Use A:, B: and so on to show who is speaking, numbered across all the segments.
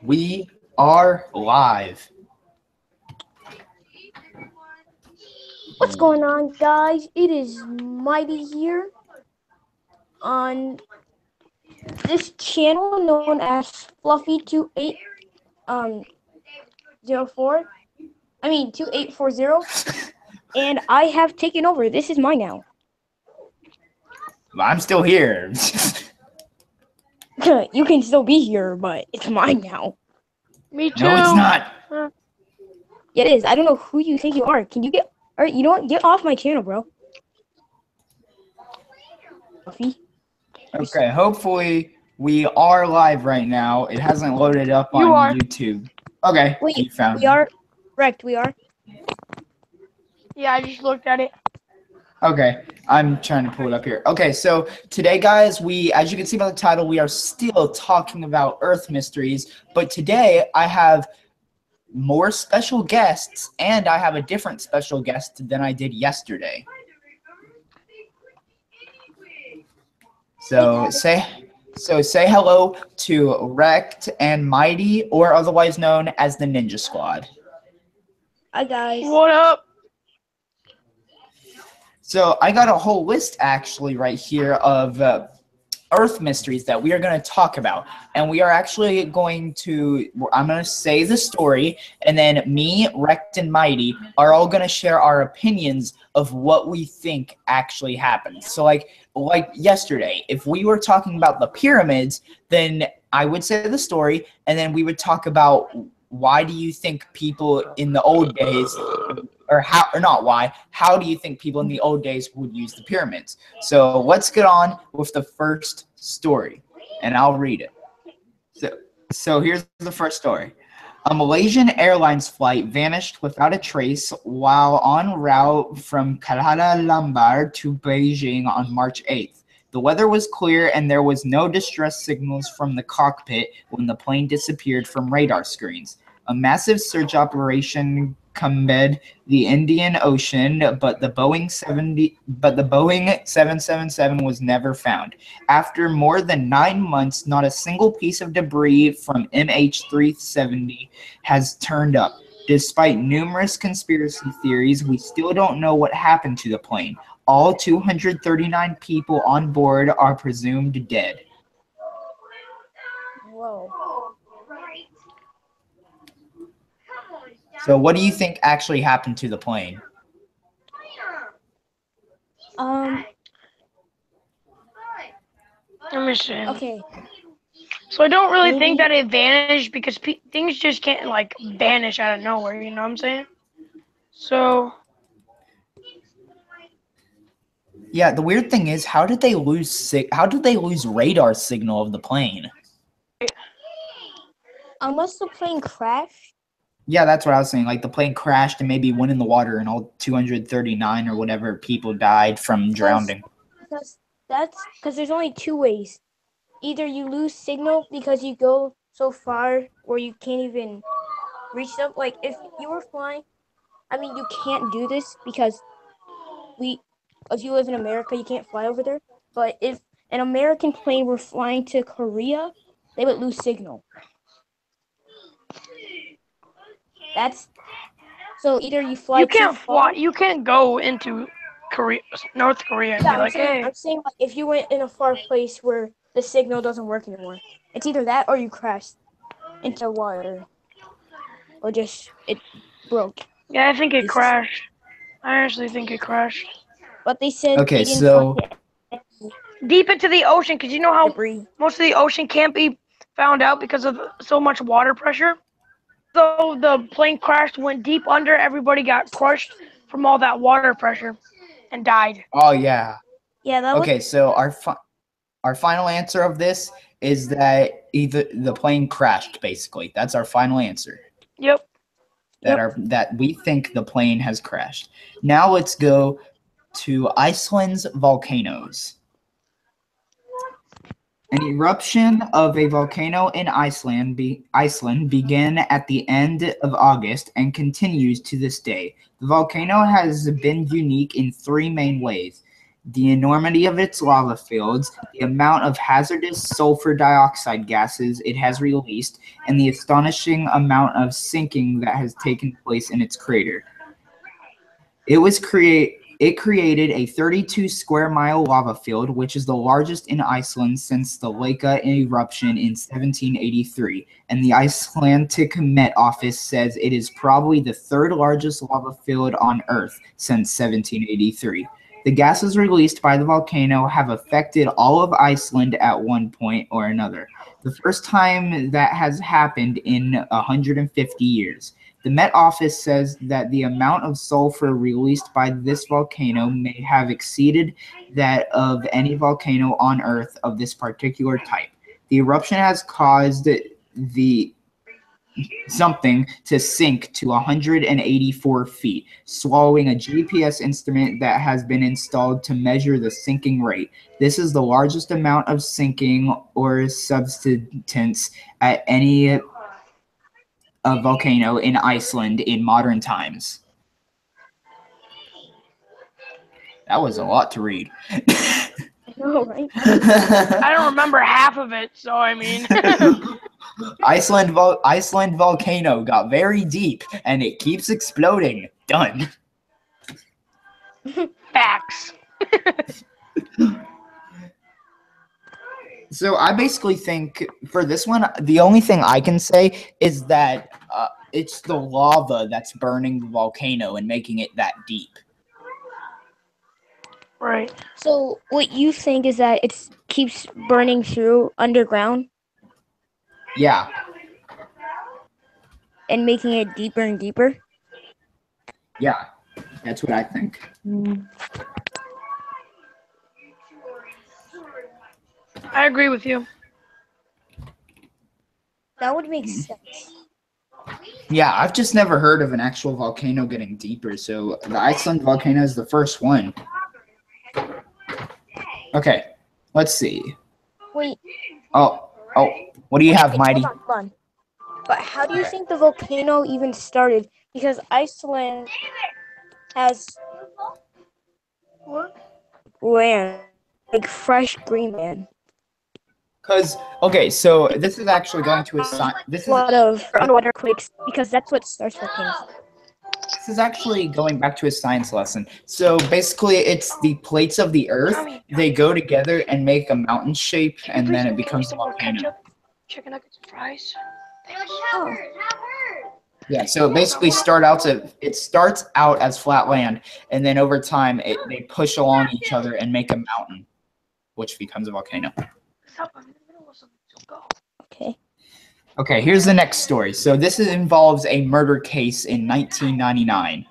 A: We are live.
B: What's going on, guys? It is Mighty here on this channel known as Fluffy28 um 04. 2840, and I have taken over. This is mine now.
A: I'm still here.
B: You can still be here, but it's mine now.
C: Me too.
A: No, it's not.
B: Yeah, it is. I don't know who you think you are. Can you get? Or you know what? Get off my channel, bro. Fluffy.
A: Okay, hopefully we are live right now. It hasn't loaded up on
C: You are.
A: YouTube. Okay,
B: Wait,
A: you found
B: we
A: me.
B: are correct. We are.
C: Yeah, I just looked at it.
A: Okay, I'm trying to pull it up here. Okay, so today, guys, as you can see by the title, we are still talking about Earth mysteries, but today I have more special guests, and I have a different special guest than I did yesterday. So say hello to Wrecked and Mighty, or otherwise known as the Ninja Squad.
B: Hi, guys.
C: What up?
A: So I got a whole list actually right here of Earth mysteries that we are going to talk about, and we are actually going to. I'm going to say the story, and then me, Wrecked, and Mighty are all going to share our opinions of what we think actually happened. So like yesterday, if we were talking about the pyramids, then I would say the story, and then we would talk about why do you think people in the old days, how do you think people in the old days would use the pyramids? So let's get on with the first story, and I'll read it. So here's the first story. A Malaysian Airlines flight vanished without a trace while en route from Kuala Lumpur to Beijing on March 8th. The weather was clear and there was no distress signals from the cockpit when the plane disappeared from radar screens. A massive search operation combed the Indian Ocean, but the Boeing 777 was never found. After more than 9 months, not a single piece of debris from MH370 has turned up. Despite numerous conspiracy theories, we still don't know what happened to the plane. All 239 people on board are presumed dead.
B: Whoa.
A: So what do you think actually happened to the plane?
C: Let me see.
B: Okay.
C: So I don't really
B: Maybe-
C: think that it vanished because things just can't like vanish out of nowhere. You know what I'm saying? So
A: Yeah, the weird thing is, how did they lose radar signal of the plane?
B: Unless the plane crashed.
A: Yeah, that's what I was saying. Like the plane crashed and maybe went in the water, and all 239 or whatever people died from drowning.
B: Because there's only two ways. Either you lose signal because you go so far where you can't even reach them. Like if you were flying, you can't do this because if you live in America, you can't fly over there. But if an American plane were flying to Korea, they would lose signal. That's so either you fly.
C: you can't
B: too far,
C: fly. You can't go into North Korea, and
B: Yeah,
C: be like, hey.
B: I'm saying like if you went in a far place where the signal doesn't work anymore, it's either that or you crashed into water, or just it broke.
C: Yeah, I think it
B: It's-
C: crashed. I actually think it crashed
B: But they said
A: Okay,
B: they didn't
A: so
B: find
C: deep into the ocean because you know how
B: debris.
C: most of the ocean can't be found out because of so much water pressure. So the plane crashed, went deep under, everybody got crushed from all that water pressure and died.
A: oh yeah.
B: Yeah, that was
A: Okay, so our final answer of this is that either the plane crashed. Basically, that's our final answer.
C: Yep.
A: That we think the plane has crashed. Now let's go to Iceland's volcanoes. An eruption of a volcano in Iceland began at the end of August and continues to this day. The volcano has been unique in three main ways. the enormity of its lava fields, the amount of hazardous sulfur dioxide gases it has released, and the astonishing amount of sinking that has taken place in its crater. It created a 32 square mile lava field, which is the largest in Iceland since the Leka eruption in 1783. And the Icelandic Met Office says it is probably the third largest lava field on Earth since 1783. The gases released by the volcano have affected all of Iceland at one point or another. The first time that has happened in 150 years. The Met Office says that the amount of sulfur released by this volcano may have exceeded that of any volcano on Earth of this particular type. The eruption has caused the something to sink to 184 feet, swallowing a GPS instrument that has been installed to measure the sinking rate. This is the largest amount of sinking or subsidence at any volcano in Iceland in modern times. That was a lot to read.
B: I know, right?
C: I don't remember half of it, so I mean.
A: Iceland volcano got very deep and it keeps exploding. Done.
C: Facts.
A: So I basically think for this one, the only thing I can say is that it's the lava that's burning the volcano and making it that deep.
C: Right.
B: So what you think is that it keeps burning through underground
A: Yeah.
B: and making it deeper and deeper?
A: Yeah. That's what I think.
C: I agree with you.
B: That would make sense.
A: Yeah, I've just never heard of an actual volcano getting deeper. So the Iceland volcano is the first one. Okay, let's see.
B: Wait.
A: Oh, what do you have,
B: wait,
A: Mighty?
B: Hold on. But how do you think the volcano even started? Because Iceland has land, like fresh green land.
A: Because, okay, so this is actually going to a sign.
B: A lot of underwater quakes because that's what starts volcanoes.
A: This is actually going back to a science lesson. So basically, it's the plates of the Earth. They go together and make a mountain shape, and then it becomes a volcano.
C: Chicken nuggets and fries.
B: Oh.
A: Yeah, so it basically it starts out as flat land, and then over time, they push along each other and make a mountain, which becomes a volcano.
B: Okay.
A: Okay, here's the next story. So this involves a murder case in 1999.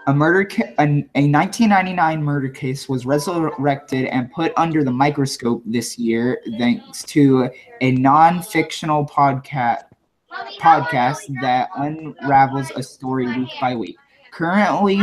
A: A 1999 murder case was resurrected and put under the microscope this year thanks to a non-fictional podcast that unravels a story week by week. Currently,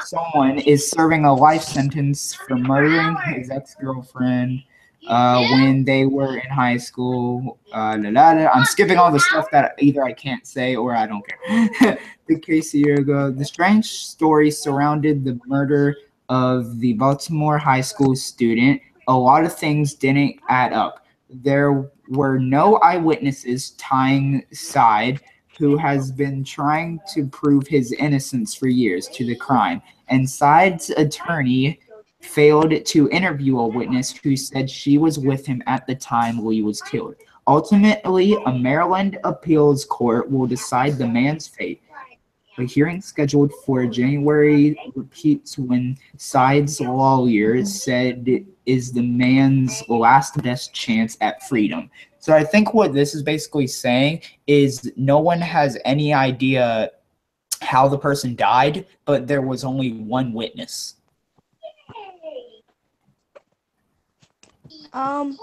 A: someone is serving a life sentence for murdering his ex-girlfriend when they were in high school. I'm skipping all the stuff that either I can't say or I don't care. The case a year ago. The strange story surrounded the murder of the Baltimore high school student. A lot of things didn't add up. There were no eyewitnesses tying Syed, who has been trying to prove his innocence for years, to the crime. And Syed's attorney failed to interview a witness who said she was with him at the time Lee was killed. Ultimately, a Maryland appeals court will decide the man's fate. A hearing scheduled for January repeats when Syed's lawyer said it is the man's last best chance at freedom. So I think what this is basically saying is no one has any idea how the person died, but there was only one witness.
B: No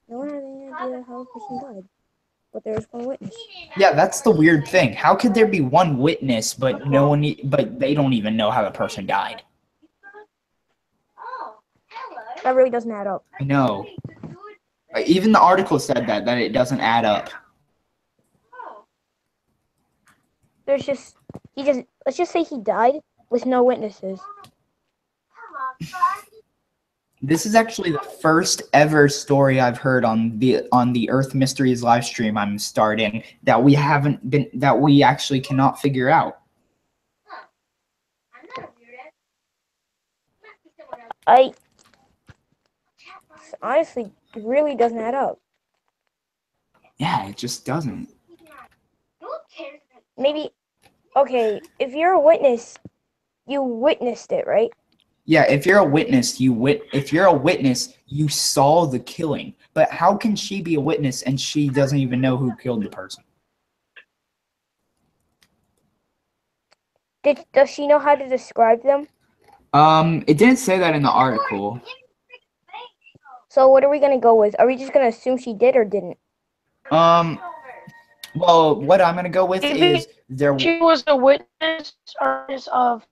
B: one has any idea how the person died, but there was one witness.
A: Yeah, that's the weird thing. How could there be one witness, but but they don't even know how the person died?
B: That really doesn't add up.
A: I know. Even the article said that it doesn't add up.
B: There's just let's just say he died with no witnesses.
A: This is actually the first ever story I've heard on the Earth Mysteries live stream I'm starting that we actually cannot figure out.
B: I honestly it really doesn't add up.
A: Yeah, it just doesn't.
B: Maybe okay, if you're a witness, you witnessed it, right?
A: Yeah, if you're a witness, you saw the killing. But how can she be a witness and she doesn't even know who killed the person?
B: Does she know how to describe them?
A: It didn't say that in the article.
B: So what are we gonna go with? Are we just gonna assume she did or didn't?
A: Well, what I'm gonna go with
C: Maybe
A: is
C: she was a witness of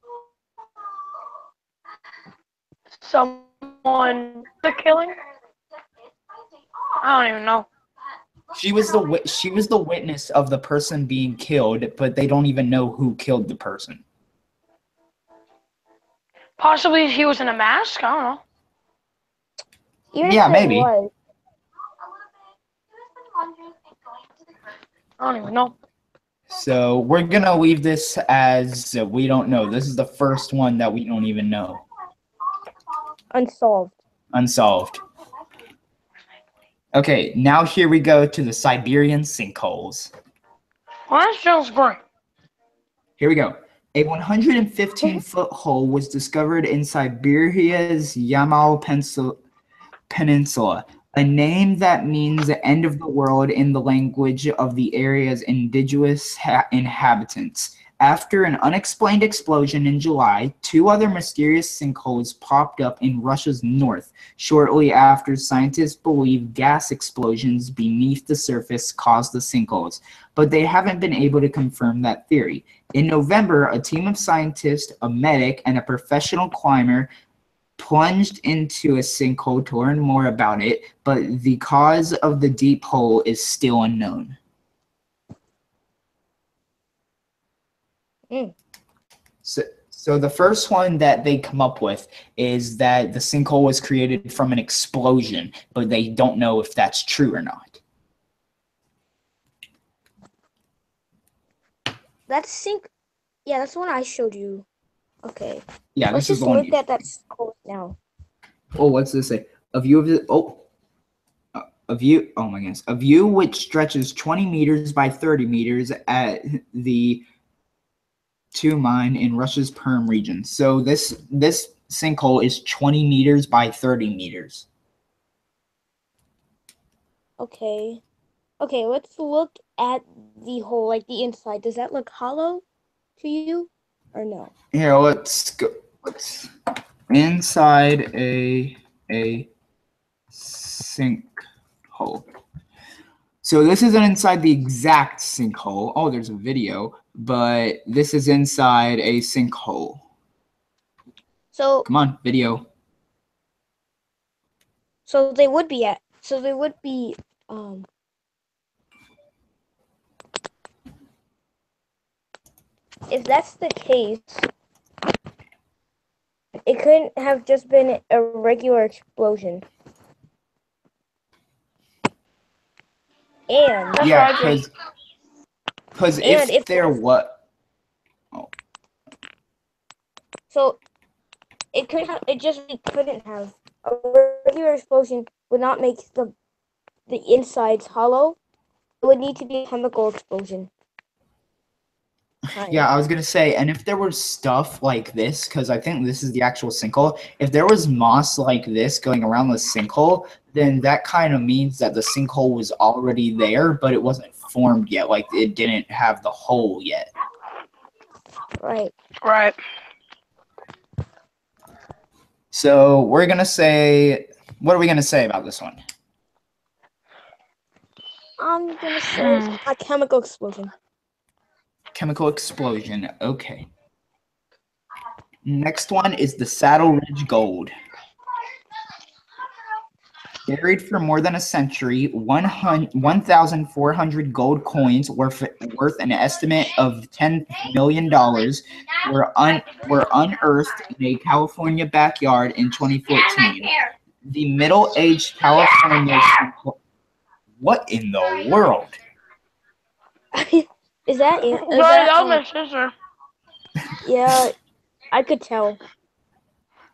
C: someone the killing. I don't even know.
A: she was the witness of the person being killed, but they don't even know who killed the person.
C: Possibly he was in a mask. I don't know.
B: Even
A: Yeah,
B: if
A: maybe.
B: Was,
C: I don't even know.
A: So we're gonna leave this as we don't know. This is the first one that we don't even know.
B: unsolved.
A: Unsolved. Okay, now here we go to the Siberian sinkholes.
C: Well, that sounds great.
A: Here we go. A 115-foot hole was discovered in Siberia's Yamal Peninsula, a name that means the end of the world in the language of the area's indigenous inhabitants. After an unexplained explosion in July, 2 other mysterious sinkholes popped up in Russia's north. Shortly after, scientists believe gas explosions beneath the surface caused the sinkholes, but they haven't been able to confirm that theory. In November, a team of scientists, a medic, and a professional climber plunged into a sinkhole to learn more about it, but the cause of the deep hole is still unknown. So the first one that they come up with is that the sinkhole was created from an explosion, but they don't know if that's true or not.
B: Yeah, that's the one I showed you. Okay.
A: Yeah,
B: Let's
A: this is
B: just
A: the one.
B: look at that sinkhole now.
A: Oh, what's this say? A view of the a view. Oh my goodness! A view which stretches 20 meters by 30 meters at the Two mine in Russia's Perm region. So this sinkhole is 20 meters by 30 meters.
B: Okay. Okay, let's look at the hole, like the inside. Does that look hollow to you or no?
A: Here, let's go. Let's inside a sinkhole. So this isn't inside the exact sinkhole. Oh, there's a video, but this is inside a sinkhole.
B: So
A: Come on, video.
B: So they would be if that's the case, it couldn't have just been a regular explosion. And
A: yeah, because if there what? Oh.
B: So it couldn't have a regular explosion would not make the insides hollow. It would need to be a chemical explosion.
A: Yeah, I was gonna say, and if there was stuff like this, because I think this is the actual sinkhole, if there was moss like this going around the sinkhole, then that kind of means that the sinkhole was already there, but it wasn't formed yet, like it didn't have the hole yet.
B: Right.
C: Right.
A: So we're gonna say, what are we gonna say about this one?
B: I'm gonna say a chemical explosion.
A: Chemical explosion, okay. Next one is the Saddle Ridge Gold. Buried for more than a century, 1,400 gold coins worth an estimate of $10 million were unearthed in a California backyard in 2014. The middle-aged California... What in the world?
B: Is that it?
C: Sorry, that was my sister.
B: Yeah, I could tell.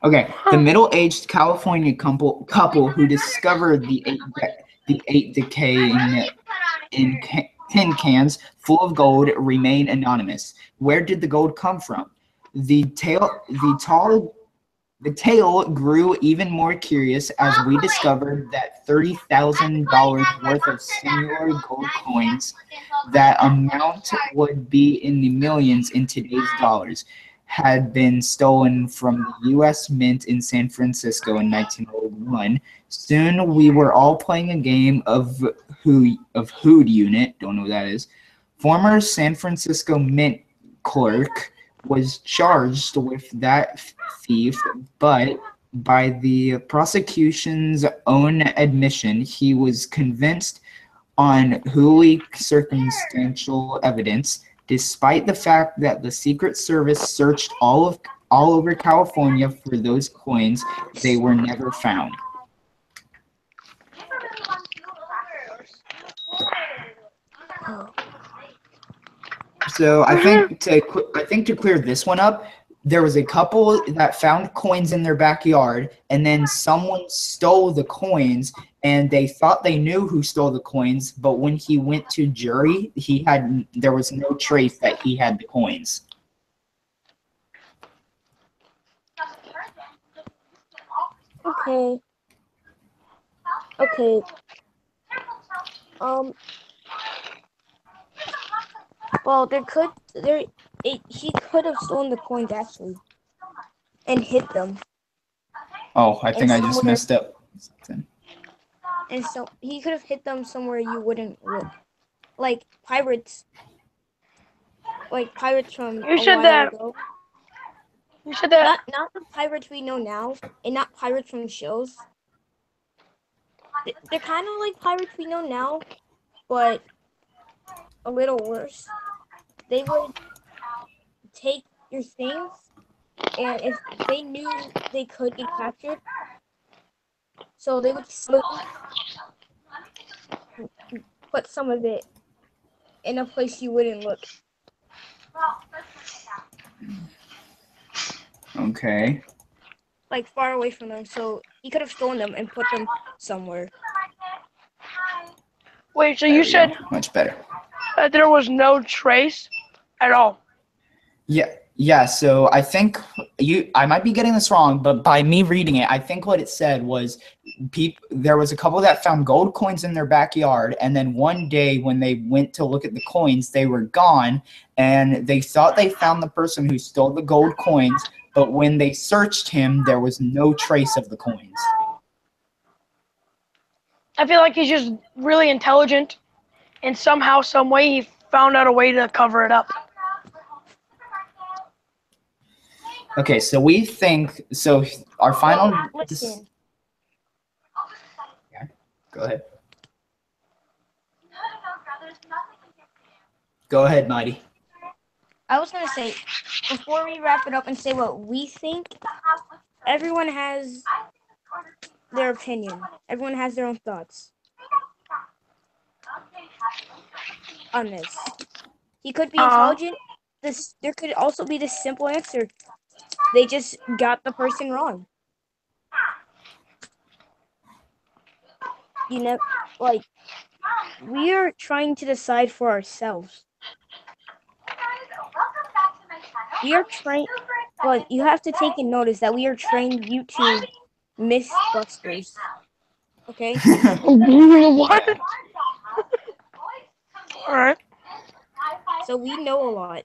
A: Okay, the middle-aged California couple who discovered the eight decaying tin cans full of gold remain anonymous. Where did the gold come from? The tale grew even more curious as we discovered that $30,000 worth of singular gold coins, that amount would be in the millions in today's dollars, had been stolen from the U.S. Mint in San Francisco in 1901. Soon we were all playing a game of Hood Unit, don't know what that is. Former San Francisco Mint clerk was charged with that thief, but by the prosecution's own admission, he was convinced on wholly circumstantial evidence, despite the fact that the Secret Service searched all over California for those coins. They were never found. So I think to clear this one up, there was a couple that found coins in their backyard, and then someone stole the coins, and they thought they knew who stole the coins, but when he went to jury, there was no trace that he had the coins.
B: Okay. Well, he could have stolen the coins actually, and hid them.
A: Oh, I think I just messed up something.
B: And so he could have hid them somewhere you wouldn't look, like pirates. Like pirates from
C: You said that.
B: ago.
C: You said that.
B: Not the pirates we know now, and not pirates from shows. They're kind of like pirates we know now, but a little worse. They would take your things, and if they knew they could get captured, so they would put some of it in a place you wouldn't look.
A: Okay.
B: Like far away from them, so he could have stolen them and put them somewhere.
C: Wait, so you said
A: much better.
C: That there was no trace at all?
A: Yeah. So I think I might be getting this wrong, but by me reading it, I think what it said was there was a couple that found gold coins in their backyard, and then one day when they went to look at the coins, they were gone, and they thought they found the person who stole the gold coins, but when they searched him, there was no trace of the coins.
C: I feel like he's just really intelligent, and somehow, some way, he found out a way to cover it up.
A: Okay, so we think our final.
B: Listen.
A: Yeah, go ahead. Go ahead, Mighty.
B: I was gonna say, before we wrap it up and say what we think, everyone has their opinion. Everyone has their own thoughts on this. He could be intelligent. There could also be this simple answer. They just got the person wrong. You know, like, we are trying to decide for ourselves. We are trained, but you have to take in notice that we are trained YouTube mythbusters. Okay?
C: What? Alright.
B: So we know a lot.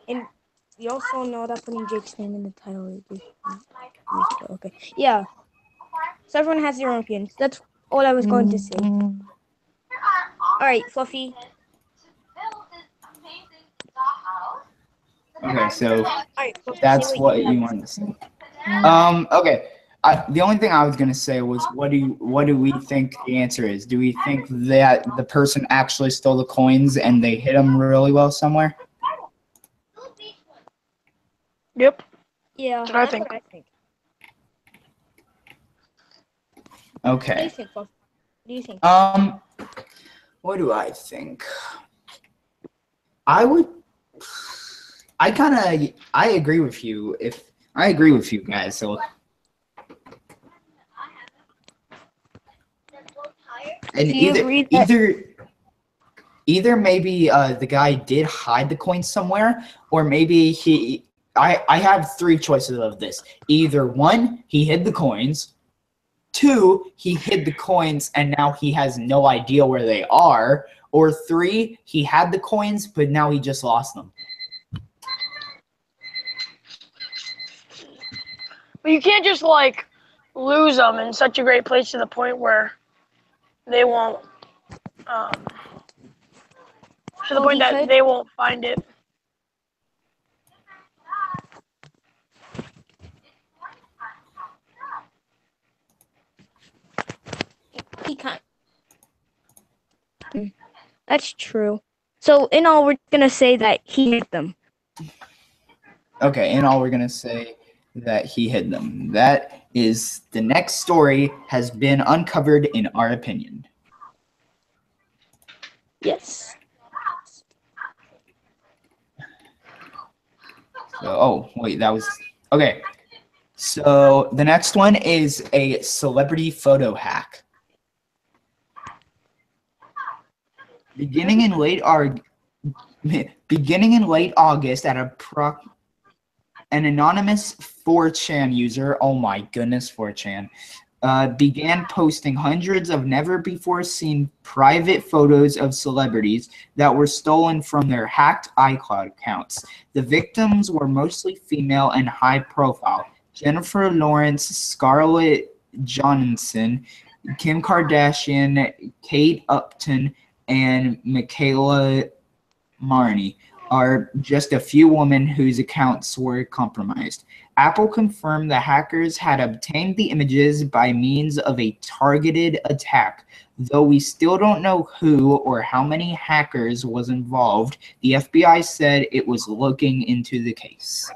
B: And we also know that putting Jake's name in the title is okay. Yeah. So everyone has their own opinions. That's all I was going to say. Alright, Fluffy.
A: Okay, so
B: Alright, well,
A: that's
B: say
A: what
B: you
A: you
B: have.
A: wanted to say. Okay. The only thing I was gonna say was, what do we think the answer is? Do we think that the person actually stole the coins and they hid them really well somewhere?
C: Yep.
B: Yeah,
C: That's what I
B: that's
C: think.
B: what I think. What do you
A: Okay.
B: think, Buff? What do you think?
A: What do I think? I agree with you. I agree with you guys. So, and
B: Do you agree that-
A: either maybe the guy did hide the coins somewhere, or maybe I have three choices of this. Either one, he hid the coins. Two, he hid the coins and now he has no idea where they are. Or three, he had the coins, but now he just lost them.
C: But you can't just like lose them in such a great place to the point where they won't, to the
B: Oh,
C: point
B: he
C: that
B: could?
C: they won't find it.
B: He can't. That's true. So in all, we're gonna say that he hit them.
A: Okay, in all, we're gonna say that he hid them. That is the next story has been uncovered in our opinion.
B: Yes.
A: So, oh wait, that was okay. So the next one is a celebrity photo hack. Beginning in late August, an anonymous 4chan user, oh my goodness, 4chan, began posting hundreds of never-before-seen private photos of celebrities that were stolen from their hacked iCloud accounts. The victims were mostly female and high-profile. Jennifer Lawrence, Scarlett Johansson, Kim Kardashian, Kate Upton, and Michaela Marnie are just a few women whose accounts were compromised. Apple confirmed the hackers had obtained the images by means of a targeted attack. Though we still don't know who or how many hackers was involved, the FBI said it was looking into the case.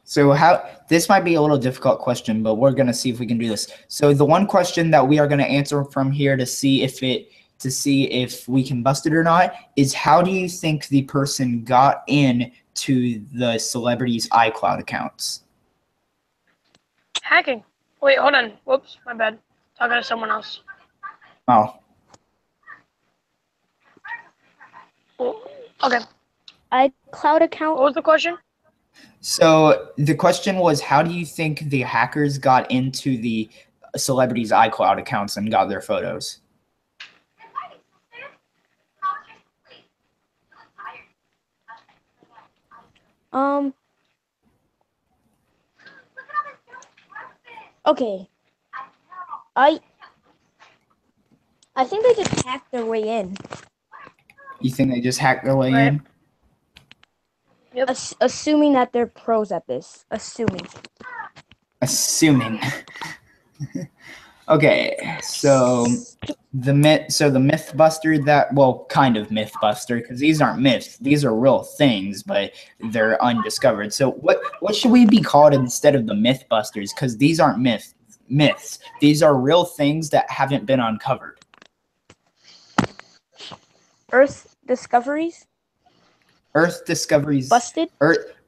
A: So this might be a little difficult question, but we're gonna see if we can do this. So the one question that we are gonna answer from here to see if we can bust it or not is, how do you think the person got in to the celebrities' iCloud accounts?
C: Hacking. Wait, hold on. Whoops, my bad. Talking to someone else.
A: Oh,
C: Well, okay.
B: iCloud account.
C: What was the question?
A: so the question was, how do you think the hackers got into the celebrities' iCloud accounts and got their photos?
B: Okay. I think they just hacked their way in.
A: You think they just hacked their way
C: Right.
A: in?
C: Yep.
B: Assuming that they're pros at this. Assuming.
A: Okay, so the Mythbuster that, well, kind of Mythbuster, because these aren't myths, these are real things, but they're undiscovered. So what should we be called instead of the Mythbusters? Because these aren't myths. These are real things that haven't been uncovered.
B: Earth discoveries.
A: Earth Discoveries
B: Busted.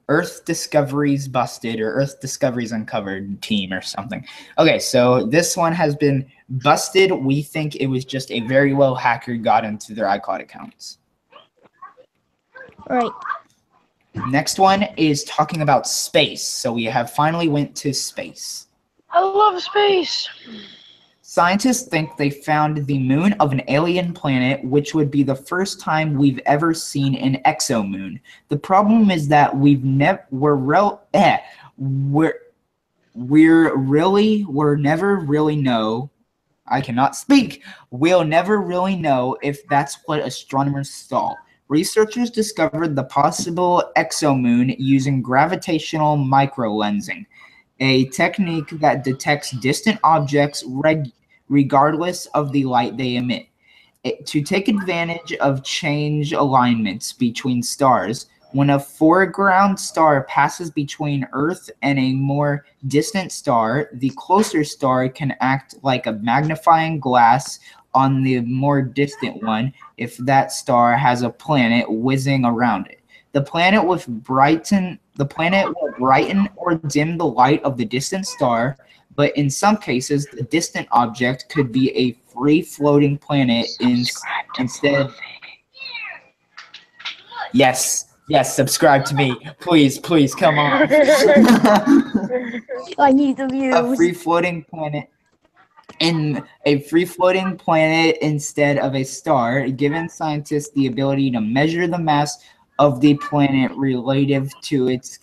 A: Earth Discoveries Busted, or Earth Discoveries Uncovered team or something. Okay, so this one has been busted. We think it was just a very low hacker got into their iCloud accounts.
B: All right.
A: Next one is talking about space. So we have finally went to space.
C: I love space.
A: Scientists think they found the moon of an alien planet, which would be the first time we've ever seen an exomoon. The problem is that we're never really know I cannot speak. We'll never really know if that's what astronomers saw. Researchers discovered the possible exomoon using gravitational microlensing, a technique that detects distant objects regardless of the light they emit. To take advantage of change alignments between stars, when a foreground star passes between Earth and a more distant star, the closer star can act like a magnifying glass on the more distant one if that star has a planet whizzing around it. The planet will brighten or dim the light of the distant star, but in some cases, the distant object could be a free-floating planet instead. Yes, subscribe to me. Please, come on.
B: I need the
A: A
B: views.
A: free-floating planet instead of a star, giving scientists the ability to measure the mass of the planet relative to its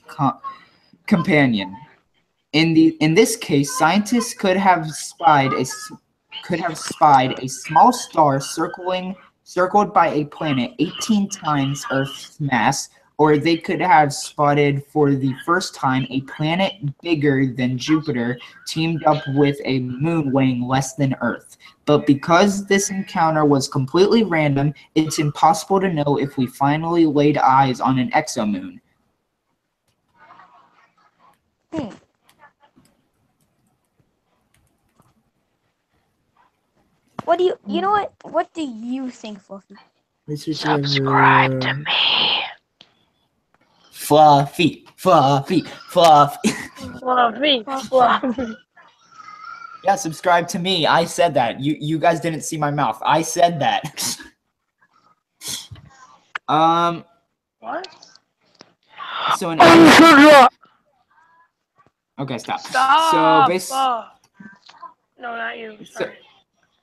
A: companion. In this case, scientists could have spied a small star circled by a planet 18 times Earth's mass, or they could have spotted for the first time a planet bigger than Jupiter teamed up with a moon weighing less than Earth. But because this encounter was completely random, it's impossible to know if we finally laid eyes on an exomoon.
B: What do you know what? What do you think, Fluffy?
C: Subscribe to me.
A: Fluffy.
C: Fluffy.
A: Yeah, subscribe to me. I said that. You guys didn't see my mouth. I said that.
C: What?
A: So okay, stop.
C: Stop.
A: So
C: No, not you.
A: So,
C: Sorry.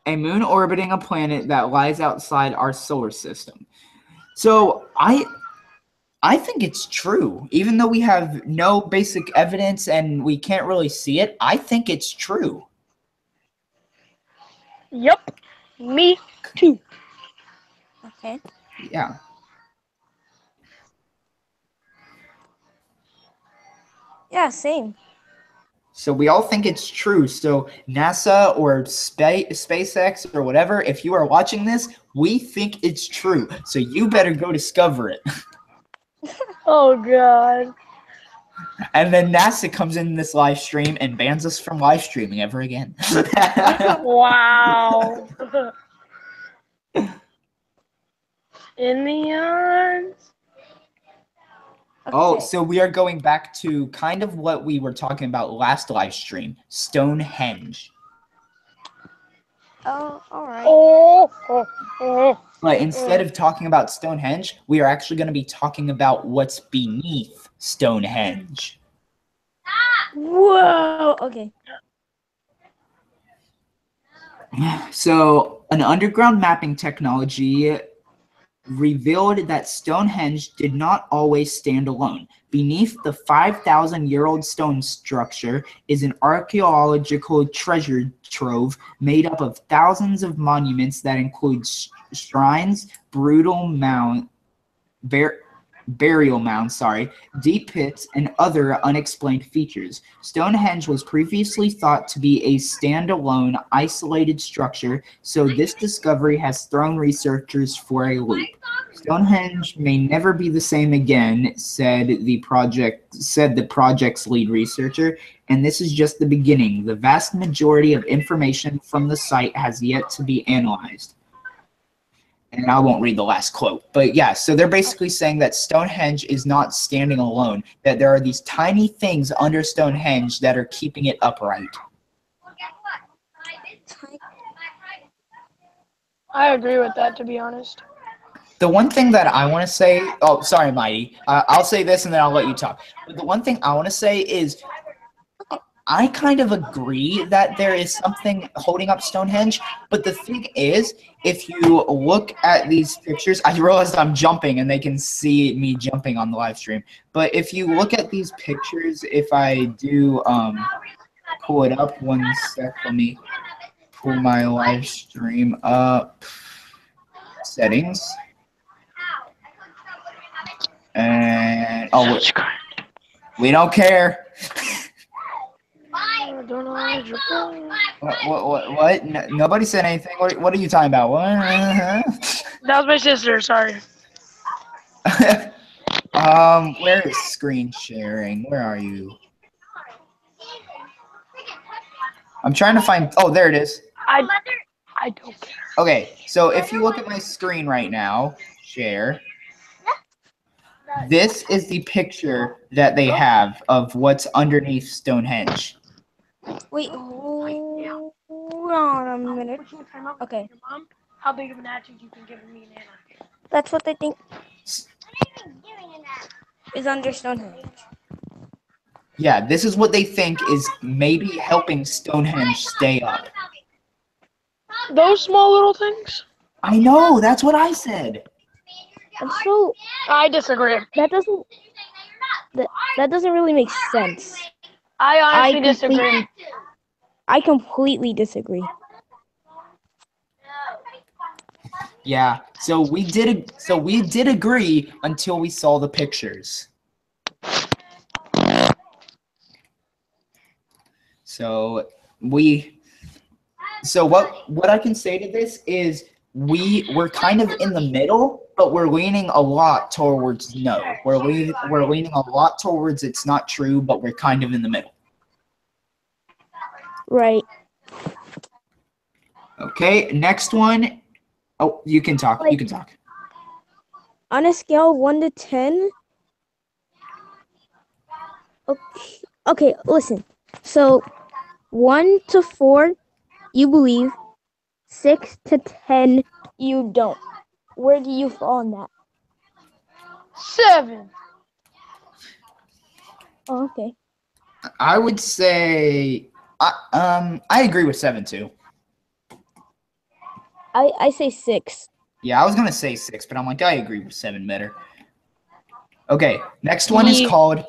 A: a moon orbiting a planet that lies outside our solar system. So I think it's true. Even though we have no basic evidence and we can't really see it, I think it's true.
C: Yep. Me too.
B: Okay.
A: Yeah.
B: Yeah, same.
A: So we all think it's true. So NASA or SpaceX or whatever, if you are watching this, we think it's true. So you better go discover it.
C: Oh God.
A: And then NASA comes in this live stream and bans us from live streaming ever again.
C: Wow. Indians.
A: Oh,
B: Okay.
A: so we are going back to kind of what we were talking about last live stream, Stonehenge.
B: Oh, all right.
C: Oh.
A: But instead of talking about Stonehenge, we are actually going to be talking about what's beneath Stonehenge.
B: Whoa. Okay.
A: So, an underground mapping technology revealed that Stonehenge did not always stand alone. Beneath the 5,000-year-old stone structure is an archaeological treasure trove made up of thousands of monuments that include shrines, burial mounds, deep pits, and other unexplained features. Stonehenge was previously thought to be a standalone, isolated structure, so this discovery has thrown researchers for a loop. Stonehenge may never be the same again, said the project's lead researcher, and this is just the beginning. The vast majority of information from the site has yet to be analyzed. And I won't read the last quote, but yeah, so they're basically saying that Stonehenge is not standing alone, that there are these tiny things under Stonehenge that are keeping it upright.
C: I agree with that, to be honest.
A: The one thing that I want to say, oh, sorry, Mighty, I'll say this and then I'll let you talk. But the one thing I want to say is I kind of agree that there is something holding up Stonehenge, but the thing is, if you look at these pictures, I realized I'm jumping and they can see me jumping on the live stream. But if you look at these pictures, if I do pull it up, one sec, let me pull my live stream up. Settings. And oh, we don't care. What? No, nobody said anything. What are you talking about? What?
C: That was my sister. Sorry.
A: Where is screen sharing? Where are you? I'm trying to find. Oh, there it is.
C: I don't care.
A: Okay, so if you look at my screen right now, share. This is the picture that they have of what's underneath Stonehenge.
B: Wait, hold on a minute. Okay.
C: Mom, how big of an attitude you can give me and Anna?
B: That's what they think is under Stonehenge.
A: Yeah, this is what they think is maybe helping Stonehenge stay up.
C: Those small little things?
A: I know, that's what I said.
B: And so
C: I disagree.
B: that doesn't really make sense.
C: I honestly disagree.
B: I completely disagree.
A: Yeah, so we did agree until we saw the pictures. So what I can say to this is we're kind of in the middle, but we're leaning a lot towards no. We're leaning a lot towards it's not true, but we're kind of in the middle.
B: Right.
A: Okay, next one. Oh, you can talk. You can talk.
B: On a scale of 1 to 10. Okay, listen. So 1 to 4, you believe. 6 to 10, you don't. Where do you fall on that?
C: 7.
B: Oh, okay.
A: I would say I agree with 7 too.
B: I say 6.
A: Yeah, I was gonna say 6, but I'm like I agree with 7 better. Okay, next one is called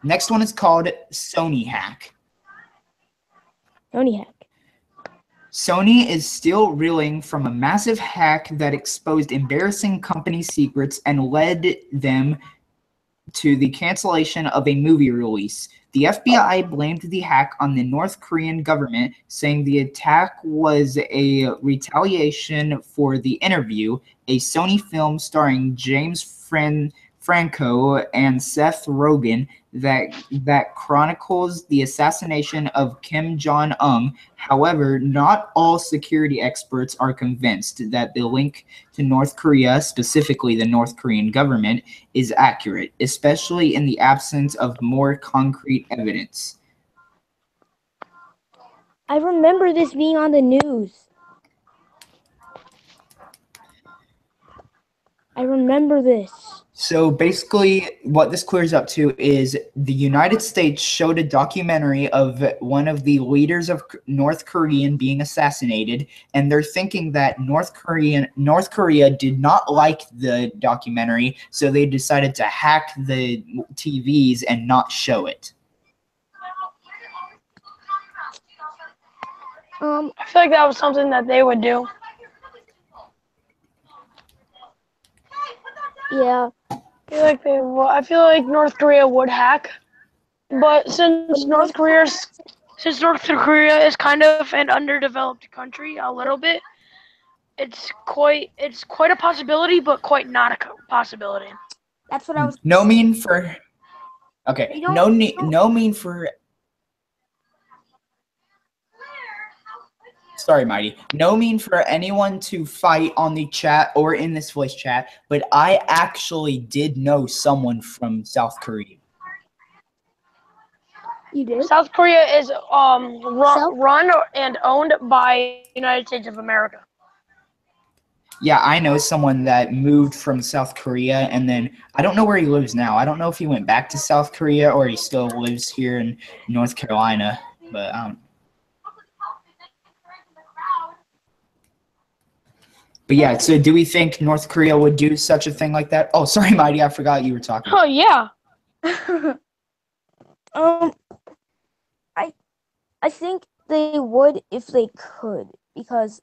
A: Sony hack.
B: Sony hack.
A: Sony is still reeling from a massive hack that exposed embarrassing company secrets and led them to the cancellation of a movie release. The FBI blamed the hack on the North Korean government, saying the attack was a retaliation for The Interview, a Sony film starring James Franco and Seth Rogen that chronicles the assassination of Kim Jong-un. However, not all security experts are convinced that the link to North Korea, specifically the North Korean government, is accurate, especially in the absence of more concrete evidence.
B: I remember this being on the news. I remember this.
A: So basically, what this clears up to is the United States showed a documentary of one of the leaders of North Korea being assassinated, and they're thinking that North Korea did not like the documentary, so they decided to hack the TVs and not show it.
C: I feel like that was something that they would do.
B: Yeah.
C: I feel like North Korea would hack, but since North Korea is kind of an underdeveloped country a little bit, it's quite a possibility, but quite not a possibility.
B: That's what I was.
A: No mean for. Okay. No mean for. Sorry, Mighty. No mean for anyone to fight on the chat or in this voice chat, but I actually did know someone from South Korea.
B: You did?
C: South Korea is run and owned by United States of America.
A: Yeah, I know someone that moved from South Korea, and then I don't know where he lives now. I don't know if he went back to South Korea or he still lives here in North Carolina, but But yeah, so do we think North Korea would do such a thing like that? Oh, sorry, Mighty, I forgot you were talking.
C: Oh yeah.
B: I think they would if they could, because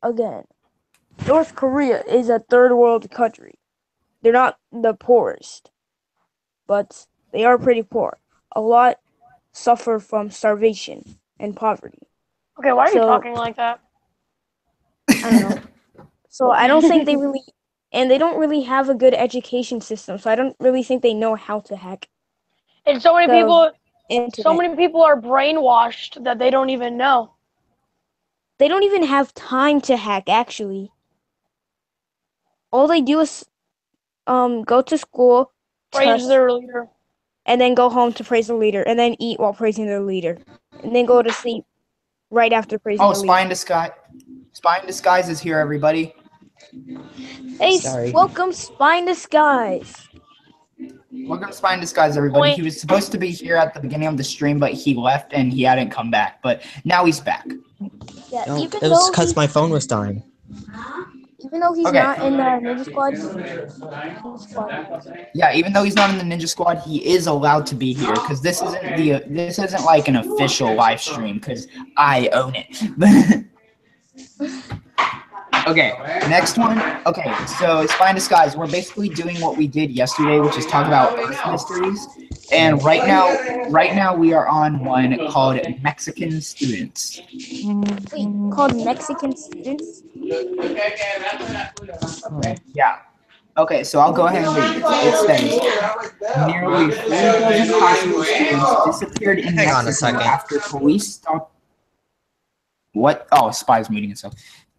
B: again, North Korea is a third world country. They're not the poorest, but they are pretty poor. A lot suffer from starvation and poverty.
C: Okay, why are you
B: So-
C: talking like that?
B: I don't know. So I don't think they really, and they don't really have a good education system. So I don't really think they know how to hack
C: And so many
B: the
C: people,
B: internet.
C: so many people are brainwashed that they don't even know.
B: They don't even have time to hack. Actually, all they do is go to school,
C: Praise
B: tuss,
C: their leader.
B: and then go home to praise the leader, and then eat while praising their leader, and then go to sleep right after praising
A: Oh,
B: the
A: Spy
B: leader.
A: in Disguise. Spy in Disguise is here, everybody.
B: Hey,
A: Sorry.
B: welcome, Spy in Disguise.
A: Welcome to Spy in Disguise, everybody.
C: Wait.
A: He was supposed to be here at the beginning of the stream, but he left and he hadn't come back. But now he's back.
B: Yeah,
D: No,
B: even
D: it was
B: though
D: because my phone was dying.
B: he's
A: Okay.
B: not in the Ninja Squad.
A: Yeah, even though he's not in the Ninja Squad, he is allowed to be here because this isn't like an official live stream because I own it. Okay, next one. Okay, so Spy in Disguise. We're basically doing what we did yesterday, which is talk about Earth mysteries. And right now we are on one called Mexican Students.
B: Wait, called Mexican students?
A: Yeah. Okay, so I'll go ahead and read it. It says, nearly 4 dozen high school students disappeared in
D: Hang on a
A: Mexico
D: second.
A: after police stopped. What? Oh, Spy's muting himself.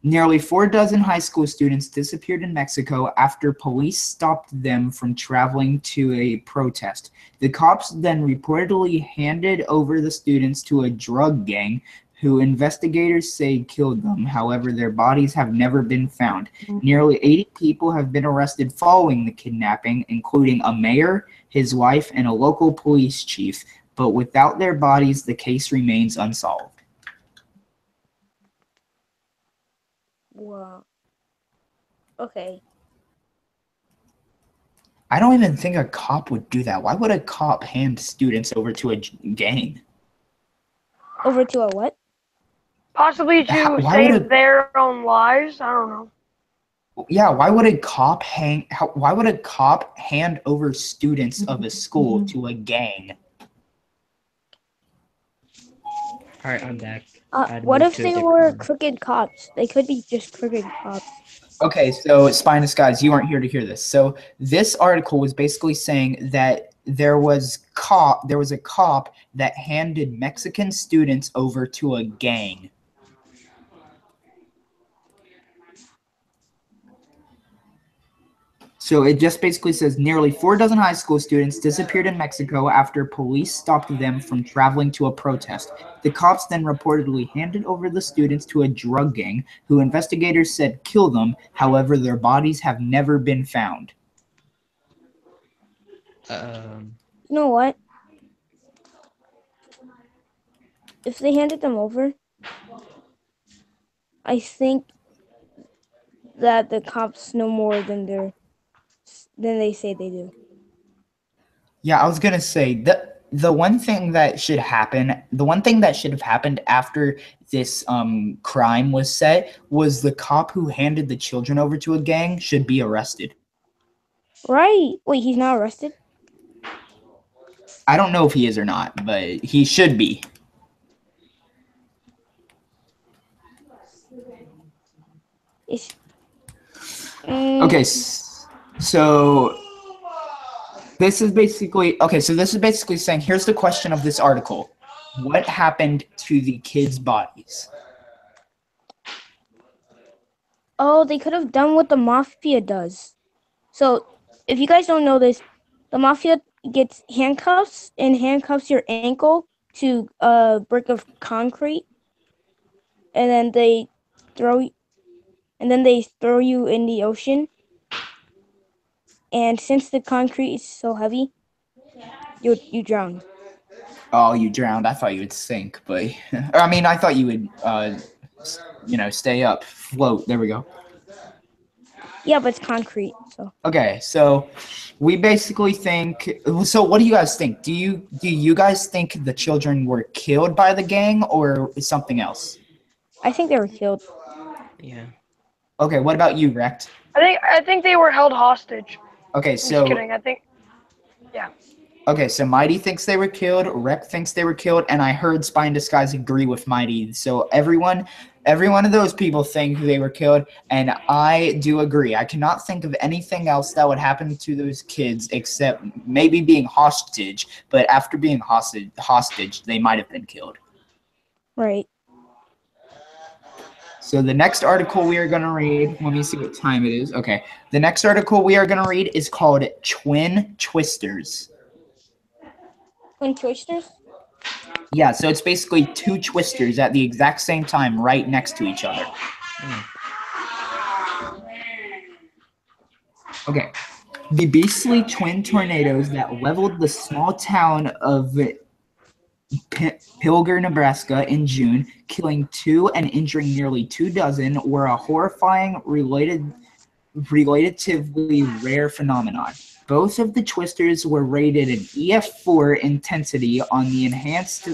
A: Nearly 4 dozen high school students disappeared in Mexico after police stopped them from traveling to a protest. The cops then reportedly handed over the students to a drug gang who investigators say killed them. However, their bodies have never been found. Nearly 80 people have been arrested following the kidnapping, including a mayor, his wife, and a local police chief. But without their bodies, the case remains unsolved.
B: Wow. Okay.
A: I don't even think a cop would do that. Why would a cop hand students over to a gang?
B: Over to a what?
C: Possibly to
A: Why would
C: save
A: a-
C: their own lives. I don't know.
A: Yeah, why would a cop hand over students of a school to a gang?
D: All right, I'm back.
B: What if they were crooked cops? They could be just crooked cops.
A: Okay, so Spy in Disguise, you aren't here to hear this. So this article was basically saying that there was a cop that handed Mexican students over to a gang. So it just basically says nearly 4 dozen high school students disappeared in Mexico after police stopped them from traveling to a protest. The cops then reportedly handed over the students to a drug gang who investigators said killed them. However, their bodies have never been found.
B: You know what? If they handed them over, I think that the cops know more than they say they do.
A: Yeah, I was gonna say the one thing that should have happened after this crime was set was the cop who handed the children over to a gang should be arrested.
B: Right. Wait, he's not arrested?
A: I don't know if he is or not, but he should be. Okay, so this is basically saying, here's the question of this article. What happened to the kids' bodies?
B: Oh, they could have done what the mafia does. So, if you guys don't know this, the mafia gets handcuffs and handcuffs your ankle to a brick of concrete, and then they throw you in the ocean. And since the concrete is so heavy, you drown.
A: Oh, you drowned. I thought you would sink, but or, I mean, I thought you would, stay up, float. There we go.
B: Yeah, but it's concrete. So
A: Okay, so we basically think. So, what do you guys think? Do you guys think the children were killed by the gang or something else?
B: I think they were killed.
D: Yeah.
A: Okay, what about you, Recht?
C: I think they were held hostage.
A: Okay,
C: I'm just
A: so
C: kidding. I think yeah.
A: okay, so Mighty thinks they were killed. Recht thinks they were killed, and I heard Spy in Disguise agree with Mighty. So every one of those people think they were killed, and I do agree. I cannot think of anything else that would happen to those kids except maybe being hostage. But after being hostage, they might have been killed.
B: Right.
A: So the next article we are going to read, let me see what time it is. Okay, the next article we are going to read is called Twin Twisters.
B: Twin twisters.
A: Yeah, so it's basically two twisters at the exact same time right next to each other. Okay. The beastly twin tornadoes that leveled the small town of Pilger, Nebraska in June, killing 2 and injuring nearly 24, were a horrifying, relatively rare phenomenon. Both of the twisters were rated an EF4 intensity on the enhanced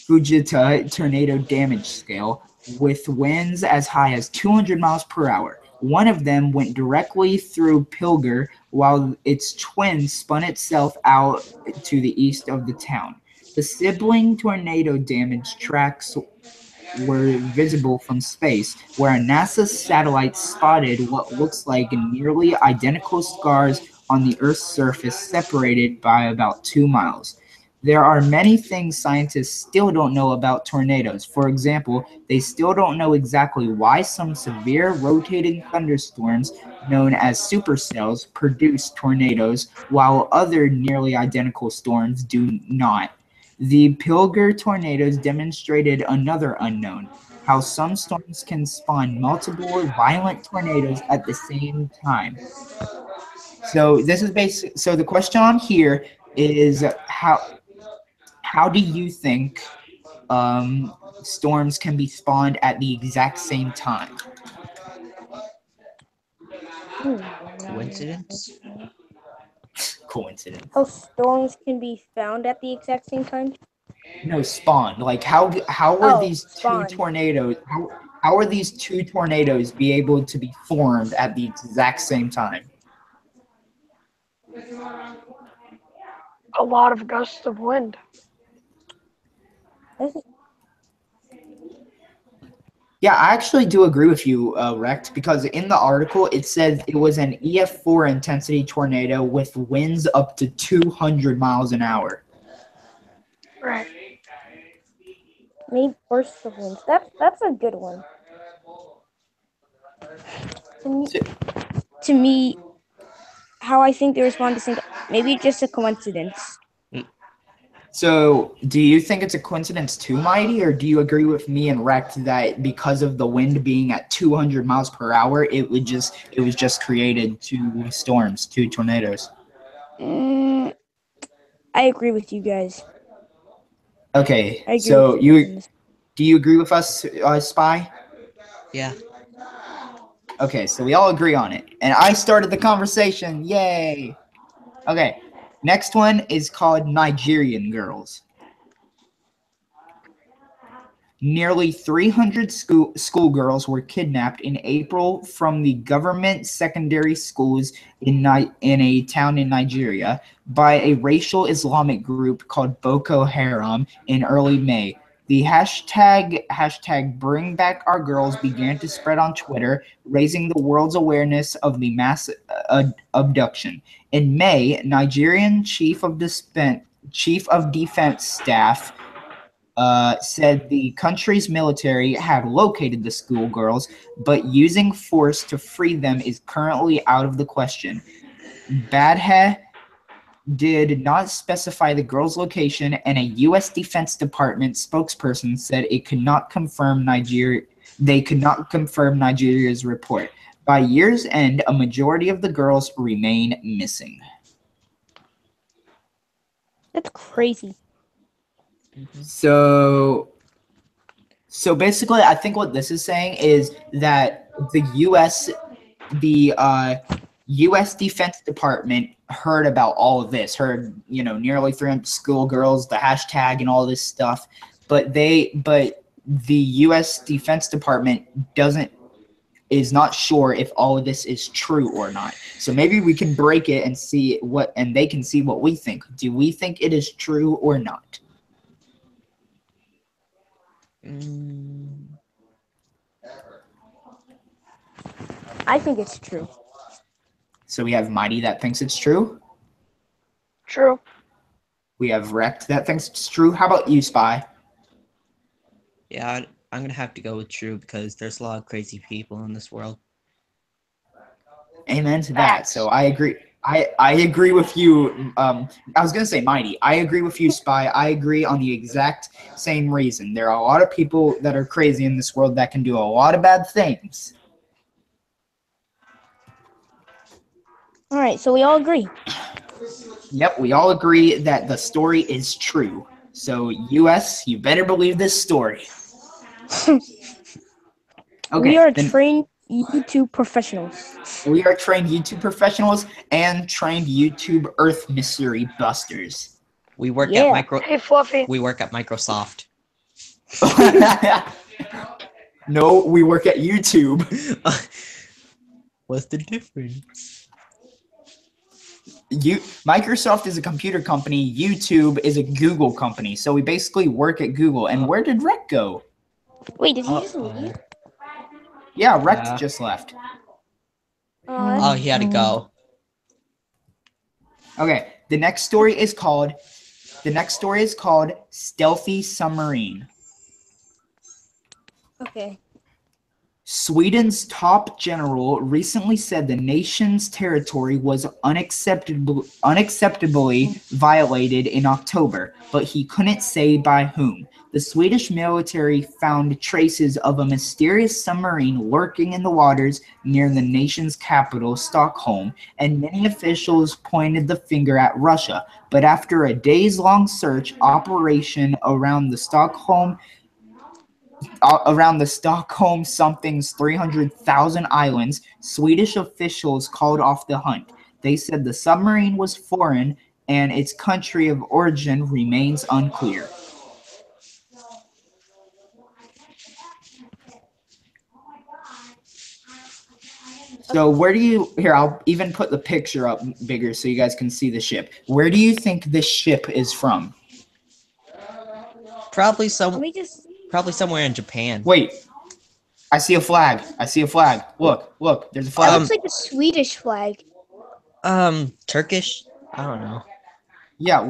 A: Fujita tornado damage scale, with winds as high as 200 miles per hour. One of them went directly through Pilger, while its twin spun itself out to the east of the town. The sibling tornado damage tracks were visible from space, where a NASA satellite spotted what looks like nearly identical scars on the Earth's surface separated by about 2 miles. There are many things scientists still don't know about tornadoes. For example, they still don't know exactly why some severe rotating thunderstorms, known as supercells, produce tornadoes, while other nearly identical storms do not. The Pilger tornadoes demonstrated another unknown: how some storms can spawn multiple violent tornadoes at the same time. So this is basic. So the question on here is how do you think storms can be spawned at the exact same time?
D: Coincidence?
A: Coincidence.
B: How storms can be found at the exact same time?
A: No, spawned. Like how are
B: Oh,
A: these
B: spawned.
A: two tornadoes? How are these two tornadoes be able to be formed at the exact same time?
C: A lot of gusts of wind.
A: Yeah, I actually do agree with you, Rex, because in the article it says it was an EF4 intensity tornado with winds up to 200 miles an hour.
C: Right.
B: Maybe bursts of winds. That's a good one. To me, how I think they respond to things, maybe just a coincidence.
A: So, do you think it's a coincidence too, Mighty, or do you agree with me and Rex that because of the wind being at 200 miles per hour, it was just created two storms, two tornadoes?
B: I agree with you guys.
A: Okay,
B: I agree
A: so
B: with you guys on this.
A: do you agree with us, Spy?
D: Yeah.
A: Okay, so we all agree on it. And I started the conversation. Yay. Okay, next one is called Nigerian Girls. Nearly 300 schoolgirls were kidnapped in April from the government secondary schools in a town in Nigeria by a racial Islamic group called Boko Haram in early May. The hashtag Bring Back Our Girls began to spread on Twitter, raising the world's awareness of the mass abduction. In May, Nigerian Chief of Defense Staff said the country's military had located the schoolgirls, but using force to free them is currently out of the question. Badhe did not specify the girls' location, and a U.S. Defense Department spokesperson said it could not confirm Nigeria's report. By year's end, a majority of the girls remain missing.
B: That's crazy.
A: So basically, I think what this is saying is that the U.S. the U.S. Defense Department heard about all of this, heard, nearly 300 schoolgirls, the hashtag and all this stuff, but the U.S. Defense Department is not sure if all of this is true or not. So maybe we can break it and see and they can see what we think. Do we think it is true or not?
B: I think it's true.
A: So we have Mighty that thinks it's true.
C: True.
A: We have Wrecked that thinks it's true. How about you, Spy?
D: Yeah, I'm gonna have to go with true because there's a lot of crazy people in this world.
A: Amen to that. So I agree. I agree with you. I was gonna say Mighty. I agree with you, Spy. I agree on the exact same reason. There are a lot of people that are crazy in this world that can do a lot of bad things.
B: All right, so we all agree.
A: Yep, we all agree that the story is true. So US, you better believe this story. Okay,
B: We are
A: then
B: trained YouTube professionals.
A: we are trained YouTube professionals and trained YouTube Earth Mystery Busters.
D: We work
B: Yeah.
D: at
C: Hey, Fluffy.
D: We work at Microsoft.
A: No, we work at YouTube.
D: What's the difference?
A: Microsoft is a computer company. YouTube is a Google company. So we basically work at Google. And where did Rec go?
B: Wait, did he just leave?
A: Yeah, Rec
D: Yeah.
A: just left.
D: Oh, he had to go.
A: Okay, the next story is called Stealthy Submarine.
B: Okay.
A: Sweden's top general recently said the nation's territory was unacceptably violated in October, but he couldn't say by whom. The Swedish military found traces of a mysterious submarine lurking in the waters near the nation's capital, Stockholm, and many officials pointed the finger at Russia. But after a days-long search operation around the Stockholm something's 300,000 islands, Swedish officials called off the hunt. They said the submarine was foreign and its country of origin remains unclear. So I'll even put the picture up bigger so you guys can see the ship. Where do you think this ship is from?
D: Probably
B: Let me just.
D: probably somewhere in Japan.
A: Wait, I see a flag. Look, there's a
B: That
A: flag.
B: looks like a Swedish flag.
D: Turkish? I don't know.
A: Yeah,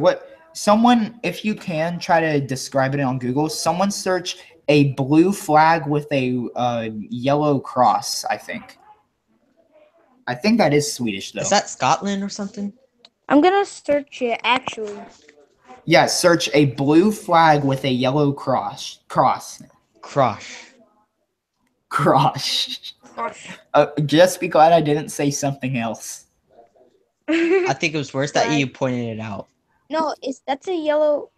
A: if you can try to describe it on Google, someone search a blue flag with a yellow cross, I think. I think that is Swedish, though.
D: Is that Scotland or something?
B: I'm gonna search it actually.
A: Yeah, search a blue flag with a yellow cross.
D: Crosh.
A: Just be glad I didn't say something else.
D: I think it was worse that you pointed it out.
B: No, that's a yellow.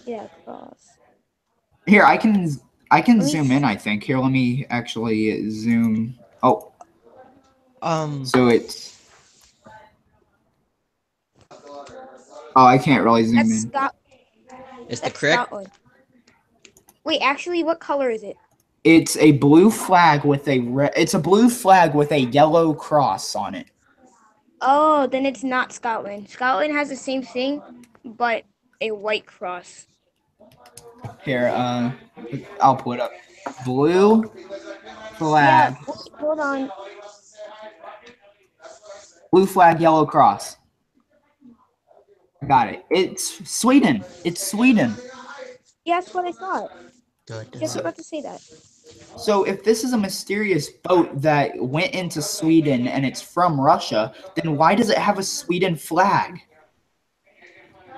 B: Yeah, cross.
A: Here, I can
B: me
A: zoom in, I think. Here, let me actually zoom. Oh, so it's... Oh, I can't really zoom
B: That's
A: in.
D: Is the
B: That's
D: correct?
B: Scotland. Wait, actually, what color is it?
A: It's a blue flag with a yellow cross on it.
B: Oh, then it's not Scotland. Scotland has the same thing, but a white cross.
A: Here, I'll put up blue flag,
B: Yeah, wait, hold on.
A: blue flag, yellow cross. Got it. It's Sweden.
B: Yeah, that's what I thought.
D: Good.
B: Just about to say that.
A: So if this is a mysterious boat that went into Sweden and it's from Russia, then why does it have a Sweden flag?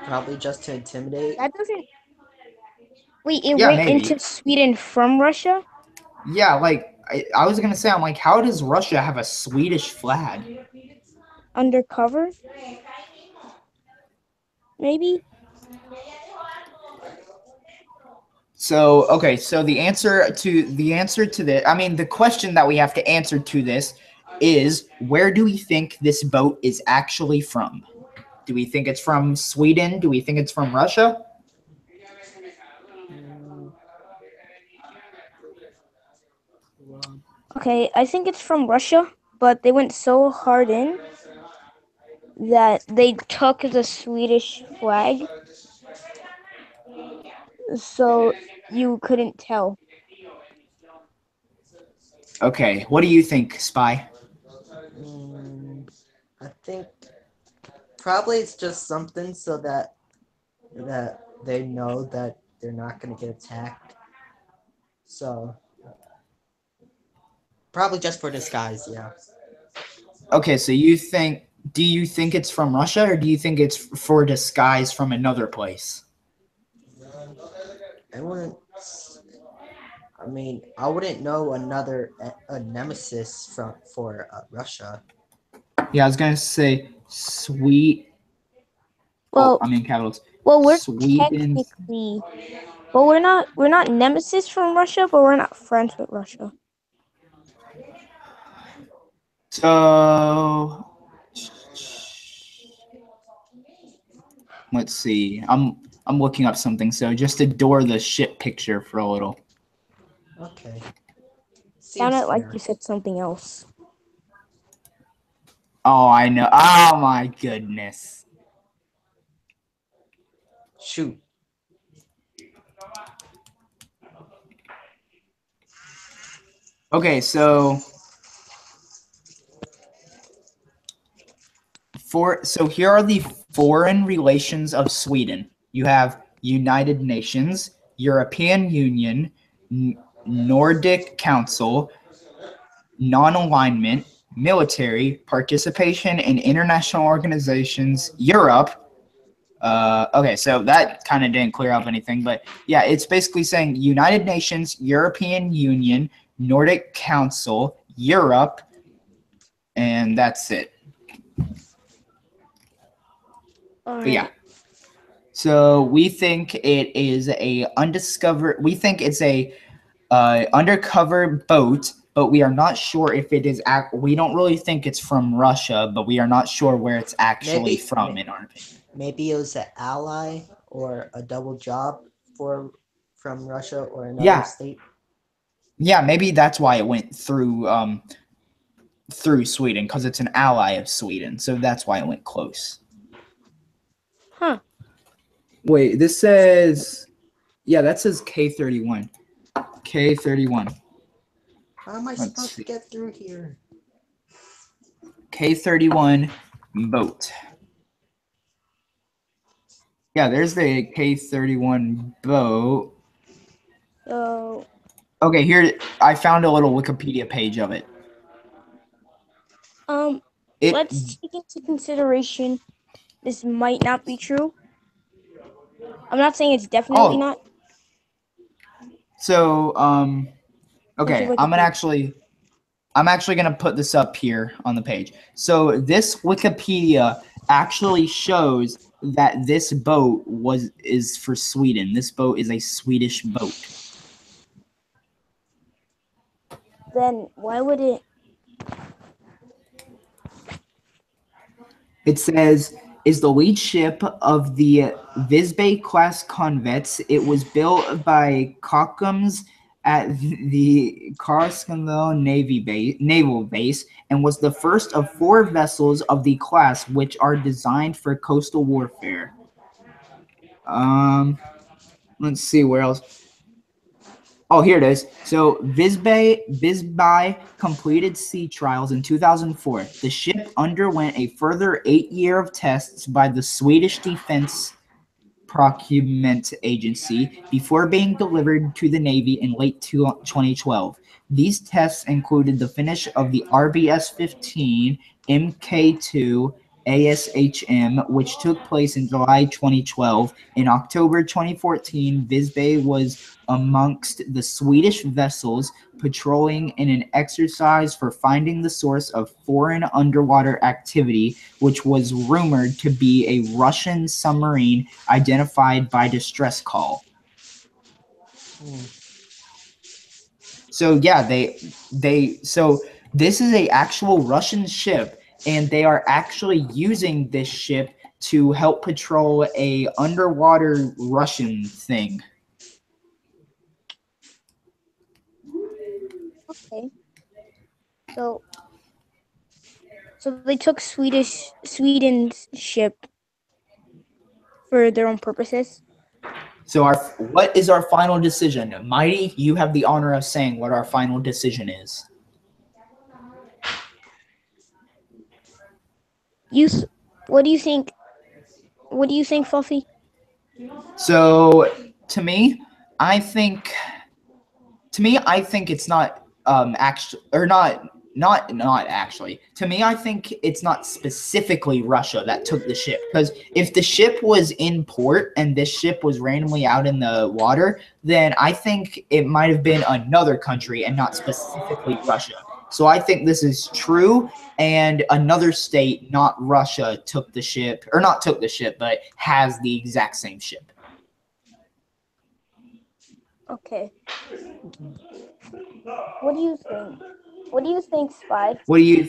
D: Probably just to intimidate.
B: That doesn't. Wait, it
A: Yeah,
B: went
A: maybe.
B: into Sweden from Russia?
A: Yeah, like I was gonna say, I'm like, how does Russia have a Swedish flag?
B: Undercover? Maybe?
A: So okay, so the answer to the question that we have to answer to this is, where do we think this boat is actually from? Do we think it's from Sweden? Do we think it's from Russia?
B: Okay, I think it's from Russia, but they went so hard in that they took the Swedish flag, so you couldn't tell.
A: Okay, what do you think, Spy?
D: I think probably it's just something so that they know that they're not gonna get attacked. So probably just for disguise, yeah.
A: Okay, so do you think it's from Russia, or do you think it's for disguise from another place?
D: I wouldn't. I wouldn't know a nemesis for Russia.
A: Yeah, I was gonna say sweet.
B: Well,
A: I'm in capitals.
B: well, we're
A: Sweden.
B: technically, well, we're not nemesis from Russia, but we're not friends with Russia.
A: So let's see. I'm looking up something. So just ignore the ship picture for a little.
D: Okay.
B: Sounded like you said something else.
A: Oh, I know. Oh my goodness.
D: Shoot.
A: Okay, so here are the foreign relations of Sweden. You have United Nations, European Union, Nordic Council, non-alignment, military, participation in international organizations, Europe. Okay, so that kind of didn't clear up anything, but yeah, it's basically saying United Nations, European Union, Nordic Council, Europe, and that's it. But yeah. So we think it is a undercover boat, but we are not sure if it is we don't really think it's from Russia, but we are not sure where it's actually from in our opinion.
D: Maybe it was an ally or a double job from Russia or another state.
A: Yeah, maybe that's why it went through Sweden, because it's an ally of Sweden, so that's why it went close.
B: Huh.
A: Wait, this says, yeah, that says K31. K31.
D: How am I supposed to get through here?
A: K31 boat. Yeah, there's the K31 boat.
B: So.
A: Okay, here I found a little Wikipedia page of it.
B: Let's take into consideration this might not be true. I'm not saying it's definitely not.
A: So, okay, I'm actually gonna put this up here on the page. So this Wikipedia actually shows that this boat is for Sweden. This boat is a Swedish boat.
B: Then why would it?
A: It says, is the lead ship of the Visby-class corvettes. It was built by Kockums at the Karlskrona naval base and was the first of 4 vessels of the class which are designed for coastal warfare. Let's see where else. Oh, here it is. So Visby completed sea trials in 2004. The ship underwent a further 8 years of tests by the Swedish Defense Procurement Agency before being delivered to the Navy in late 2012. These tests included the finish of the RBS-15 Mk2 ASHM, which took place in July 2012. In October 2014, Visby was amongst the Swedish vessels patrolling in an exercise for finding the source of foreign underwater activity, which was rumored to be a Russian submarine identified by distress call. So yeah, This is a actual Russian ship, and they are actually using this ship to help patrol a underwater Russian thing.
B: Okay. So they took Sweden's ship for their own purposes.
A: So what is our final decision? Mighty, you have the honor of saying what our final decision is.
B: What do you think? What do you think, Fluffy?
A: So to me, I think it's not actually, or not actually. To me, I think it's not specifically Russia that took the ship, because if the ship was in port and this ship was randomly out in the water, then I think it might have been another country and not specifically Russia. So I think this is true, and another state, not Russia, took the ship, or not took the ship, but has the exact same ship.
B: Okay. What do you think? What do you think, Spy?
A: What do you?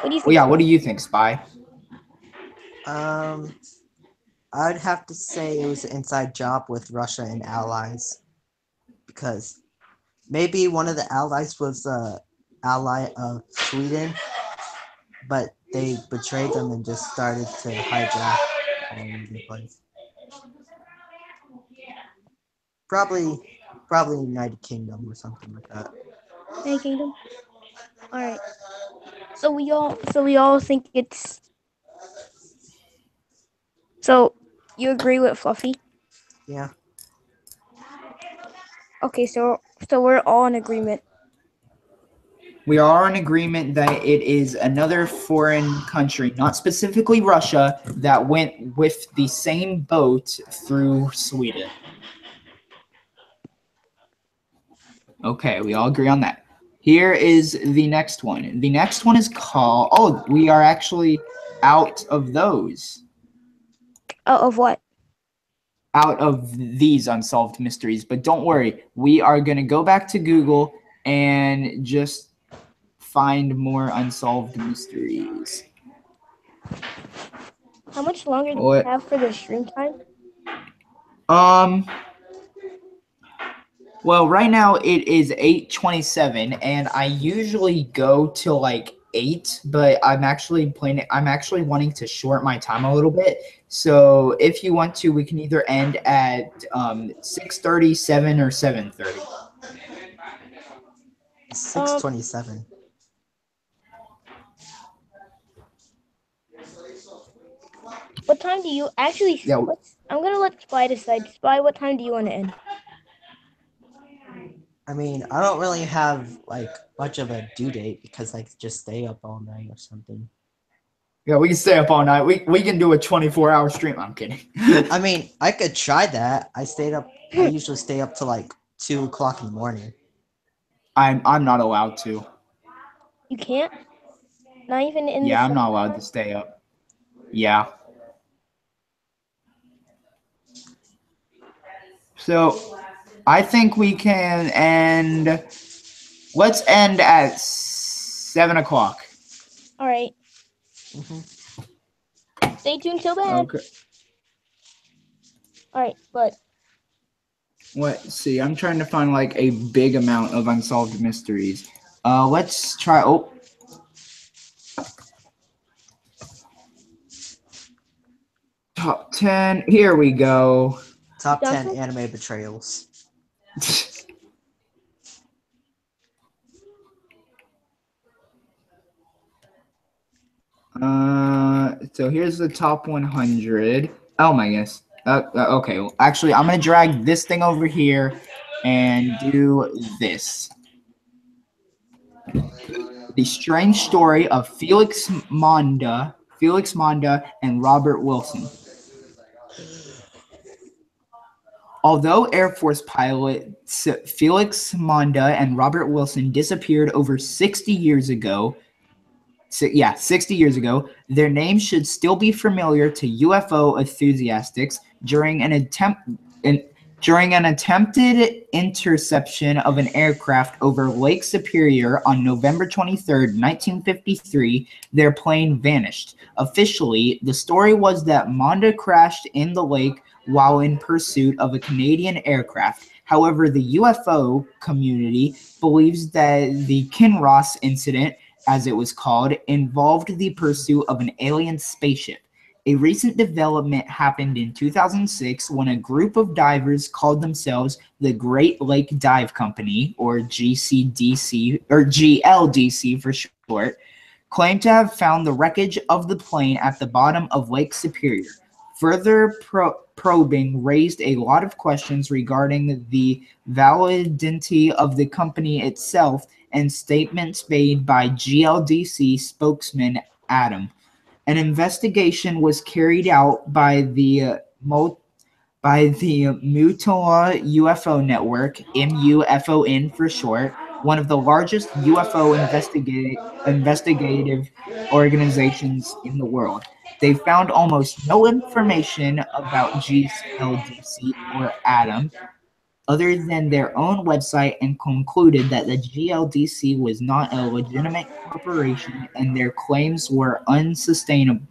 B: What do you think?
A: Well, yeah, what do you think, Spy?
D: I'd have to say it was an inside job with Russia and allies, because maybe one of the allies was a ally of Sweden, but they betrayed them and just started to hijack all over the place. Probably United Kingdom or something like that.
B: United Kingdom. All right. So we all think it's. So you agree with Fluffy?
D: Yeah.
B: Okay, so we're all in agreement.
A: We are in agreement that it is another foreign country, not specifically Russia, that went with the same boat through Sweden. Okay, we all agree on that. Here is the next one. The next one is called... Oh, we are actually out of those.
B: Out of what?
A: Out of these unsolved mysteries. But don't worry, we are going to go back to Google and just find more unsolved mysteries.
B: How much longer do you have for the stream time?
A: Well, right now it is 8:27, and I usually go till like 8, but I'm actually wanting to short my time a little bit. So if you want to, we can either end at 6:30, 7, or 7:30.
D: 6:27.
B: What time do you actually?
A: Yeah.
B: I'm gonna let Spy decide. Spy, what time do you want to end?
D: I mean, I don't really have like much of a due date because I could just stay up all night or something.
A: Yeah, we can stay up all night. We can do a 24-hour stream. I'm kidding.
D: I mean, I could try that. I usually stay up till like 2 o'clock in the morning.
A: I'm not allowed to.
B: You can't? Not even in the
A: Yeah, I'm not
B: summertime?
A: allowed to stay up. Yeah. So I think we can end. Let's end at 7 o'clock.
B: All right. Stay tuned till then.
A: Okay.
B: All right, but
A: Let's see. I'm trying to find like a big amount of unsolved mysteries. Let's try. Oh. Top 10. Here we go.
D: Top 10 anime betrayals.
A: So here's the top 100. Oh my goodness. Okay. Well, actually, I'm gonna drag this thing over here and do this. The strange story of Felix Manda, and Robert Wilson. Although Air Force pilots Felix Manda and Robert Wilson disappeared over 60 years ago, 60 years ago, their names should still be familiar to UFO enthusiasts during an attempt During an attempted interception of an aircraft over Lake Superior on November 23rd, 1953, their plane vanished. Officially, the story was that Monda crashed in the lake while in pursuit of a Canadian aircraft. However, the UFO community believes that the Kinross incident, as it was called, involved the pursuit of an alien spaceship. A recent development happened in 2006 when a group of divers called themselves the Great Lake Dive Company, or GCDC, or GLDC for short, claimed to have found the wreckage of the plane at the bottom of Lake Superior. Further probing raised a lot of questions regarding the validity of the company itself and statements made by GLDC spokesman Adam. An investigation was carried out by the Mutala UFO Network, MUFON for short, one of the largest UFO investigative organizations in the world. They found almost no information about GLDC or Adam other than their own website and concluded that the GLDC was not a legitimate corporation and their claims were unsustained.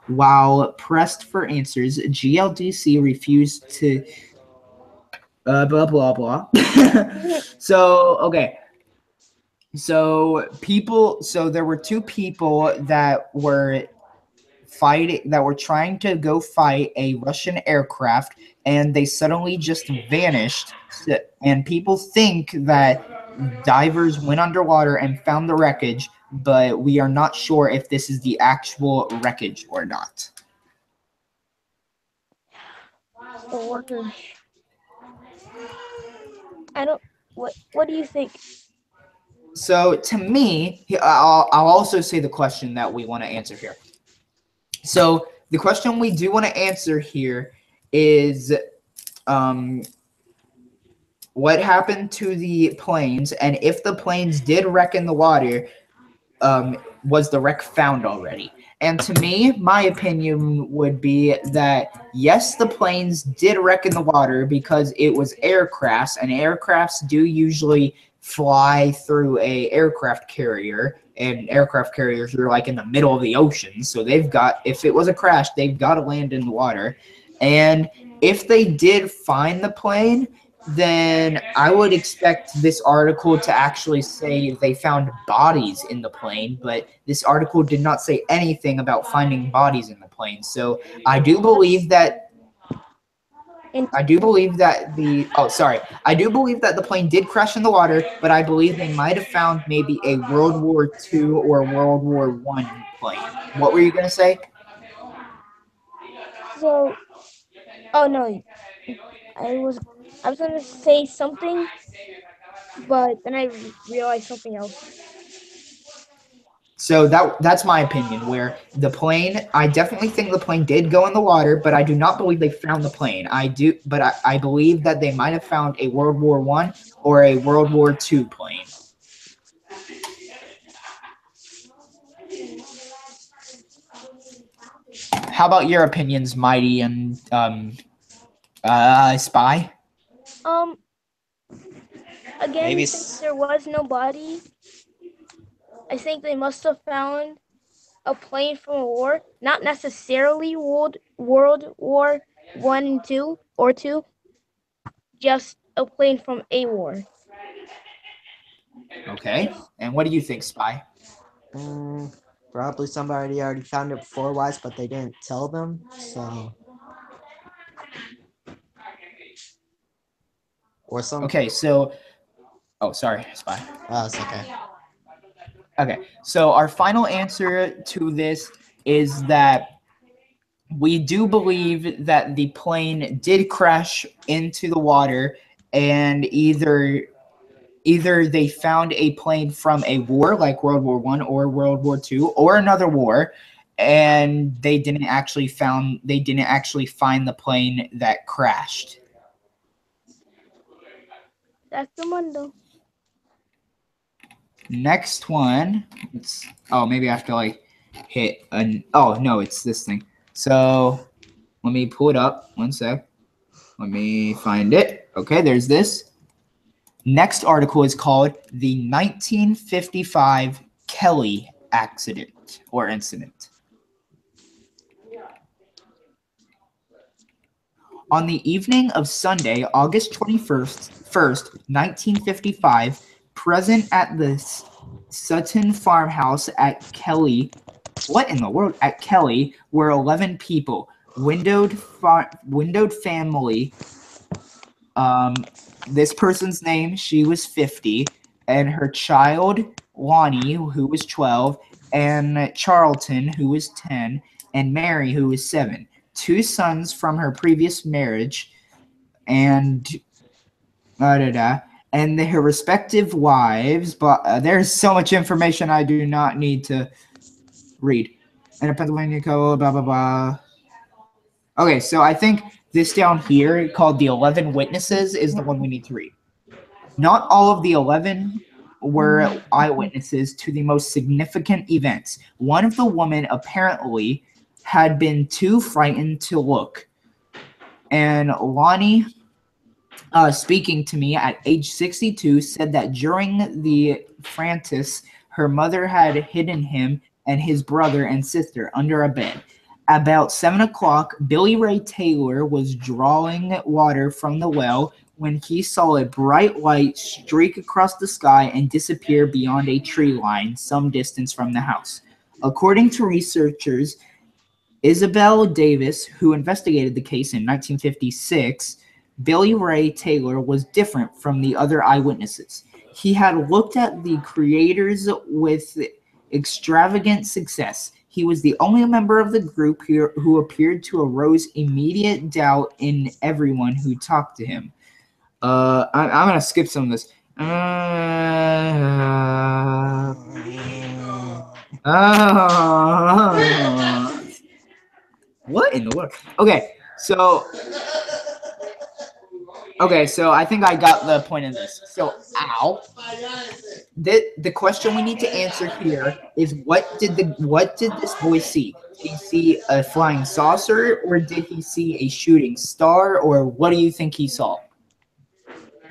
A: While pressed for answers, GLDC refused to blah blah blah. Okay. So there were two people that were trying to go fight a Russian aircraft, and they suddenly just vanished. And people think that divers went underwater and found the wreckage, but we are not sure if this is the actual wreckage or not.
B: I don't. What do you think?
A: So to me, I'll also say the question that we want to answer here. So the question we do want to answer here is, what happened to the planes, and if the planes did wreck in the water, was the wreck found already? And to me, my opinion would be that yes, the planes did wreck in the water because it was aircrafts, and aircrafts do usually fly through a aircraft carrier, and aircraft carriers are like in the middle of the ocean, so if it was a crash, they've got to land in the water. And if they did find the plane, then I would expect this article to actually say they found bodies in the plane, but this article did not say anything about finding bodies in the plane. So I do believe that the plane did crash in the water, but I believe they might have found maybe a World War II or World War I plane. What were you going to say?
B: So, oh no, I was going to say something, but then I realized something else.
A: So that's my opinion, where the plane, I definitely think the plane did go in the water, but I do not believe they found the plane. I believe that they might have found a World War I or a World War II plane. How about your opinions, Mighty and Spy?
B: Again,
D: Maybe
B: since there was no body, I think they must have found a plane from a war, not necessarily World War I and II or II, just a plane from a war.
A: Okay, and what do you think, Spy?
D: Probably somebody already found it before Wise, but they didn't tell them, so. Or some.
A: Okay, so, oh, sorry, Spy.
D: Oh, it's okay.
A: Okay, so our final answer to this is that we do believe that the plane did crash into the water, and either they found a plane from a war like World War I or World War II or another war, and they didn't actually find the plane that crashed.
B: That's the mundo.
A: Next one, maybe I have to like hit no, it's this thing. So let me pull it up. One sec. Let me find it. Okay, there's this. Next article is called The 1955 Kelly Accident or Incident. On the evening of Sunday, August 21st, 1955, present at the Sutton farmhouse at Kelly, what in the world? At Kelly were 11 people. Windowed family. This person's name, she was 50, and her child, Lonnie, who was 12, and Charlton, who was 10, and Mary, who was 7. 2 sons from her previous marriage, and and her respective wives. But there's so much information I do not need to read. And a Pennsylvania code, blah blah blah. Okay, so I think this down here called the 11 witnesses is the one we need to read. Not all of the 11 were eyewitnesses to the most significant events. One of the women apparently had been too frightened to look. And Lonnie, speaking to me at age 62, said that during the fracas, her mother had hidden him and his brother and sister under a bed. About 7 o'clock, Billy Ray Taylor was drawing water from the well when he saw a bright light streak across the sky and disappear beyond a tree line some distance from the house. According to researchers, Isabel Davis, who investigated the case in 1956, Billy Ray Taylor was different from the other eyewitnesses. He had looked at the creators with extravagant success. He was the only member of the group who appeared to arouse immediate doubt in everyone who talked to him. I'm going to skip some of this. What in the world? Okay, so I think I got the point of this. So, the question we need to answer here is what did this boy see? Did he see a flying saucer, or did he see a shooting star, or what do you think he saw?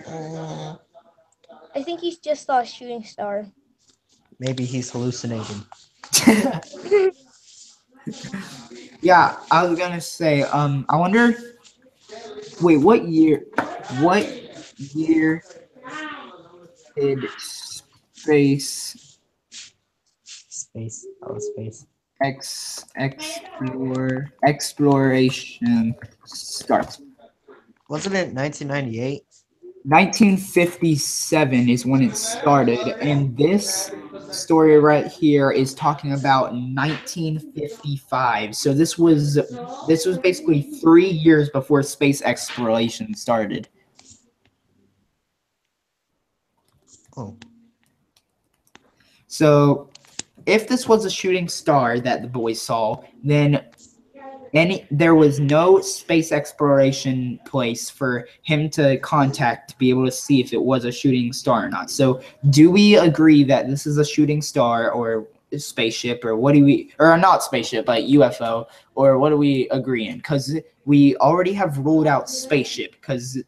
B: I think he's just saw a shooting star.
D: Maybe he's hallucinating.
A: Yeah, I was gonna say, I wonder. Wait, what year did space exploration start?
D: Wasn't it 1998?
A: 1957 is when it started, and this story right here is talking about 1955. So this was basically 3 years before space exploration started.
D: Oh.
A: So if this was a shooting star that the boys saw, then there was no space exploration place for him to contact to be able to see if it was a shooting star or not. So do we agree that this is a shooting star or a spaceship, or what do we, or not spaceship, but UFO, or what do we agree in? Because we already have ruled out spaceship because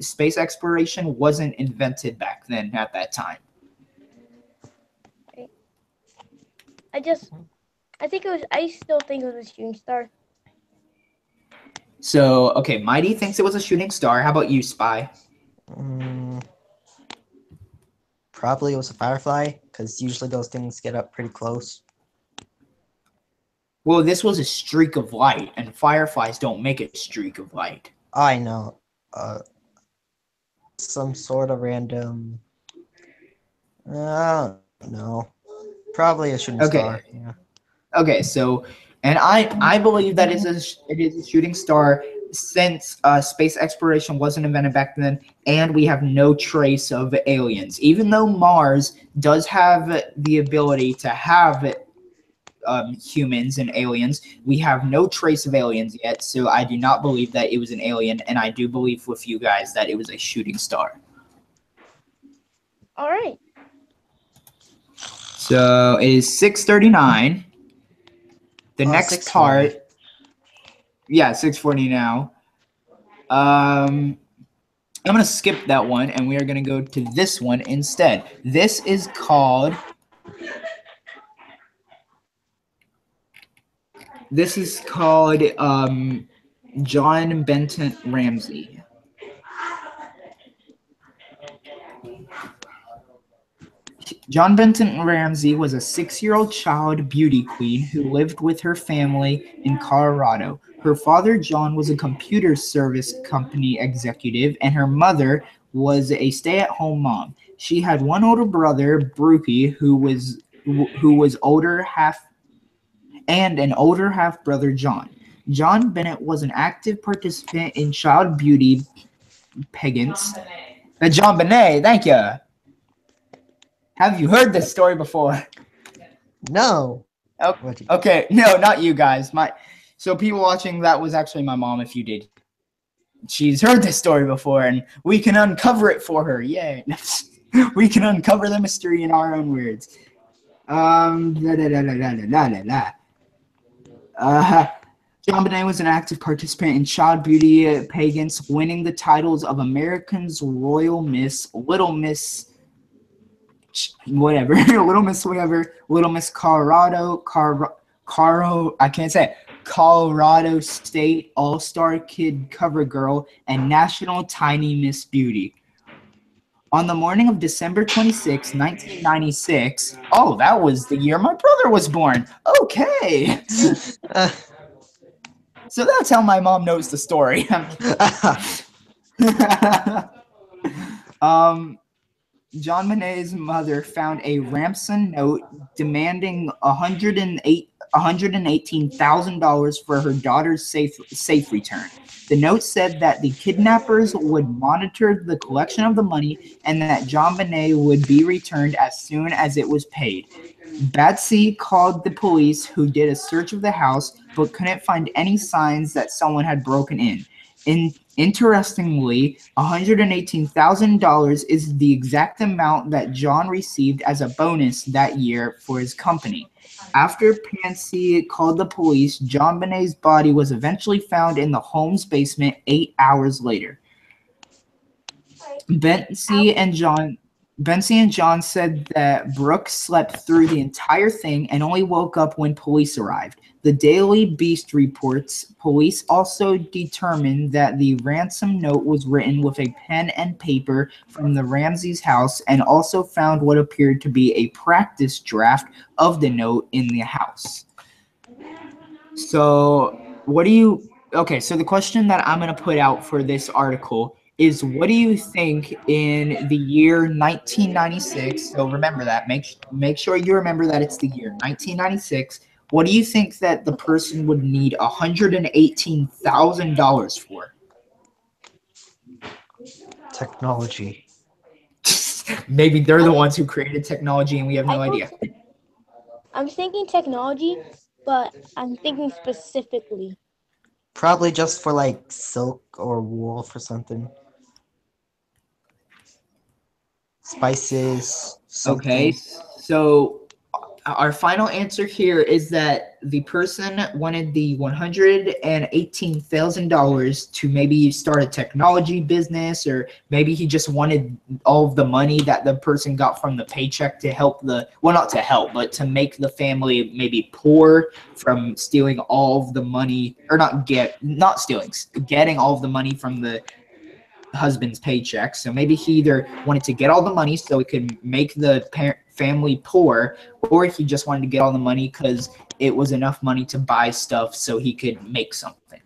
A: space exploration wasn't invented back then at that time.
B: I still think it was a shooting star.
A: So, okay, Mighty thinks it was a shooting star. How about you, Spy?
D: Probably it was a firefly, because usually those things get up pretty close.
A: Well, this was a streak of light, and fireflies don't make a streak of light.
D: I know. Some sort of random... I don't know. Probably a shooting star. Yeah.
A: Okay, so, and I believe that it is a shooting star since space exploration wasn't invented back then, and we have no trace of aliens. Even though Mars does have the ability to have humans and aliens, we have no trace of aliens yet, so I do not believe that it was an alien, and I do believe with you guys that it was a shooting star.
B: All right.
A: So it is 6:39. The next
D: 6:40.
A: part, yeah, 6:40 now. I'm gonna skip that one, and we are gonna go to this one instead. This is called. John Benton Ramsey. John Benton Ramsey was a 6-year-old child beauty queen who lived with her family in Colorado. Her father, John, was a computer service company executive, and her mother was a stay-at-home mom. She had one older brother, Brookie, who was older and an older half-brother, John. John Bennett was an active participant in child beauty pageants. John Benet, thank you. Have you heard this story before?
D: No.
A: Okay, no, not you guys. So people watching, that was actually my mom. If you did, she's heard this story before, and we can uncover it for her. Yay! We can uncover the mystery in our own words. John Benet was an active participant in child beauty pageants, winning the titles of American's Royal Miss, Little Miss, whatever, Little Miss whatever, Little Miss Colorado, I can't say it, Colorado State All-Star Kid Cover Girl, and National Tiny Miss Beauty. On the morning of December 26, 1996, oh, that was the year my brother was born. Okay. So that's how my mom knows the story. John Benet's mother found a ransom note demanding $118,000 for her daughter's safe return. The note said that the kidnappers would monitor the collection of the money and that John Benet would be returned as soon as it was paid. Batsy called the police, who did a search of the house but couldn't find any signs that someone had broken in. Interestingly, $118,000 is the exact amount that John received as a bonus that year for his company. After Pansy called the police, John Benet's body was eventually found in the home's basement 8 hours later. Bency and John said that Brooke slept through the entire thing and only woke up when police arrived. The Daily Beast reports police also determined that the ransom note was written with a pen and paper from the Ramsey's house and also found what appeared to be a practice draft of the note in the house. So so the question that I'm going to put out for this article is, what do you think in the year 1996? So remember that. Make sure you remember that it's the year 1996. What do you think that the person would need $118,000 for?
D: Technology.
A: Maybe they're the ones who created technology and we have no idea.
B: I'm thinking technology, but I'm thinking specifically.
D: Probably just for like silk or wool for something. Spices. Something.
A: Okay, so our final answer here is that the person wanted the $118,000 to maybe start a technology business, or maybe he just wanted all of the money that the person got from the paycheck to help not to help, but to make the family maybe poor from stealing all of the money, or getting all of the money from the husband's paycheck. So maybe he either wanted to get all the money so it could make the family poor, or he just wanted to get all the money because it was enough money to buy stuff so he could make something.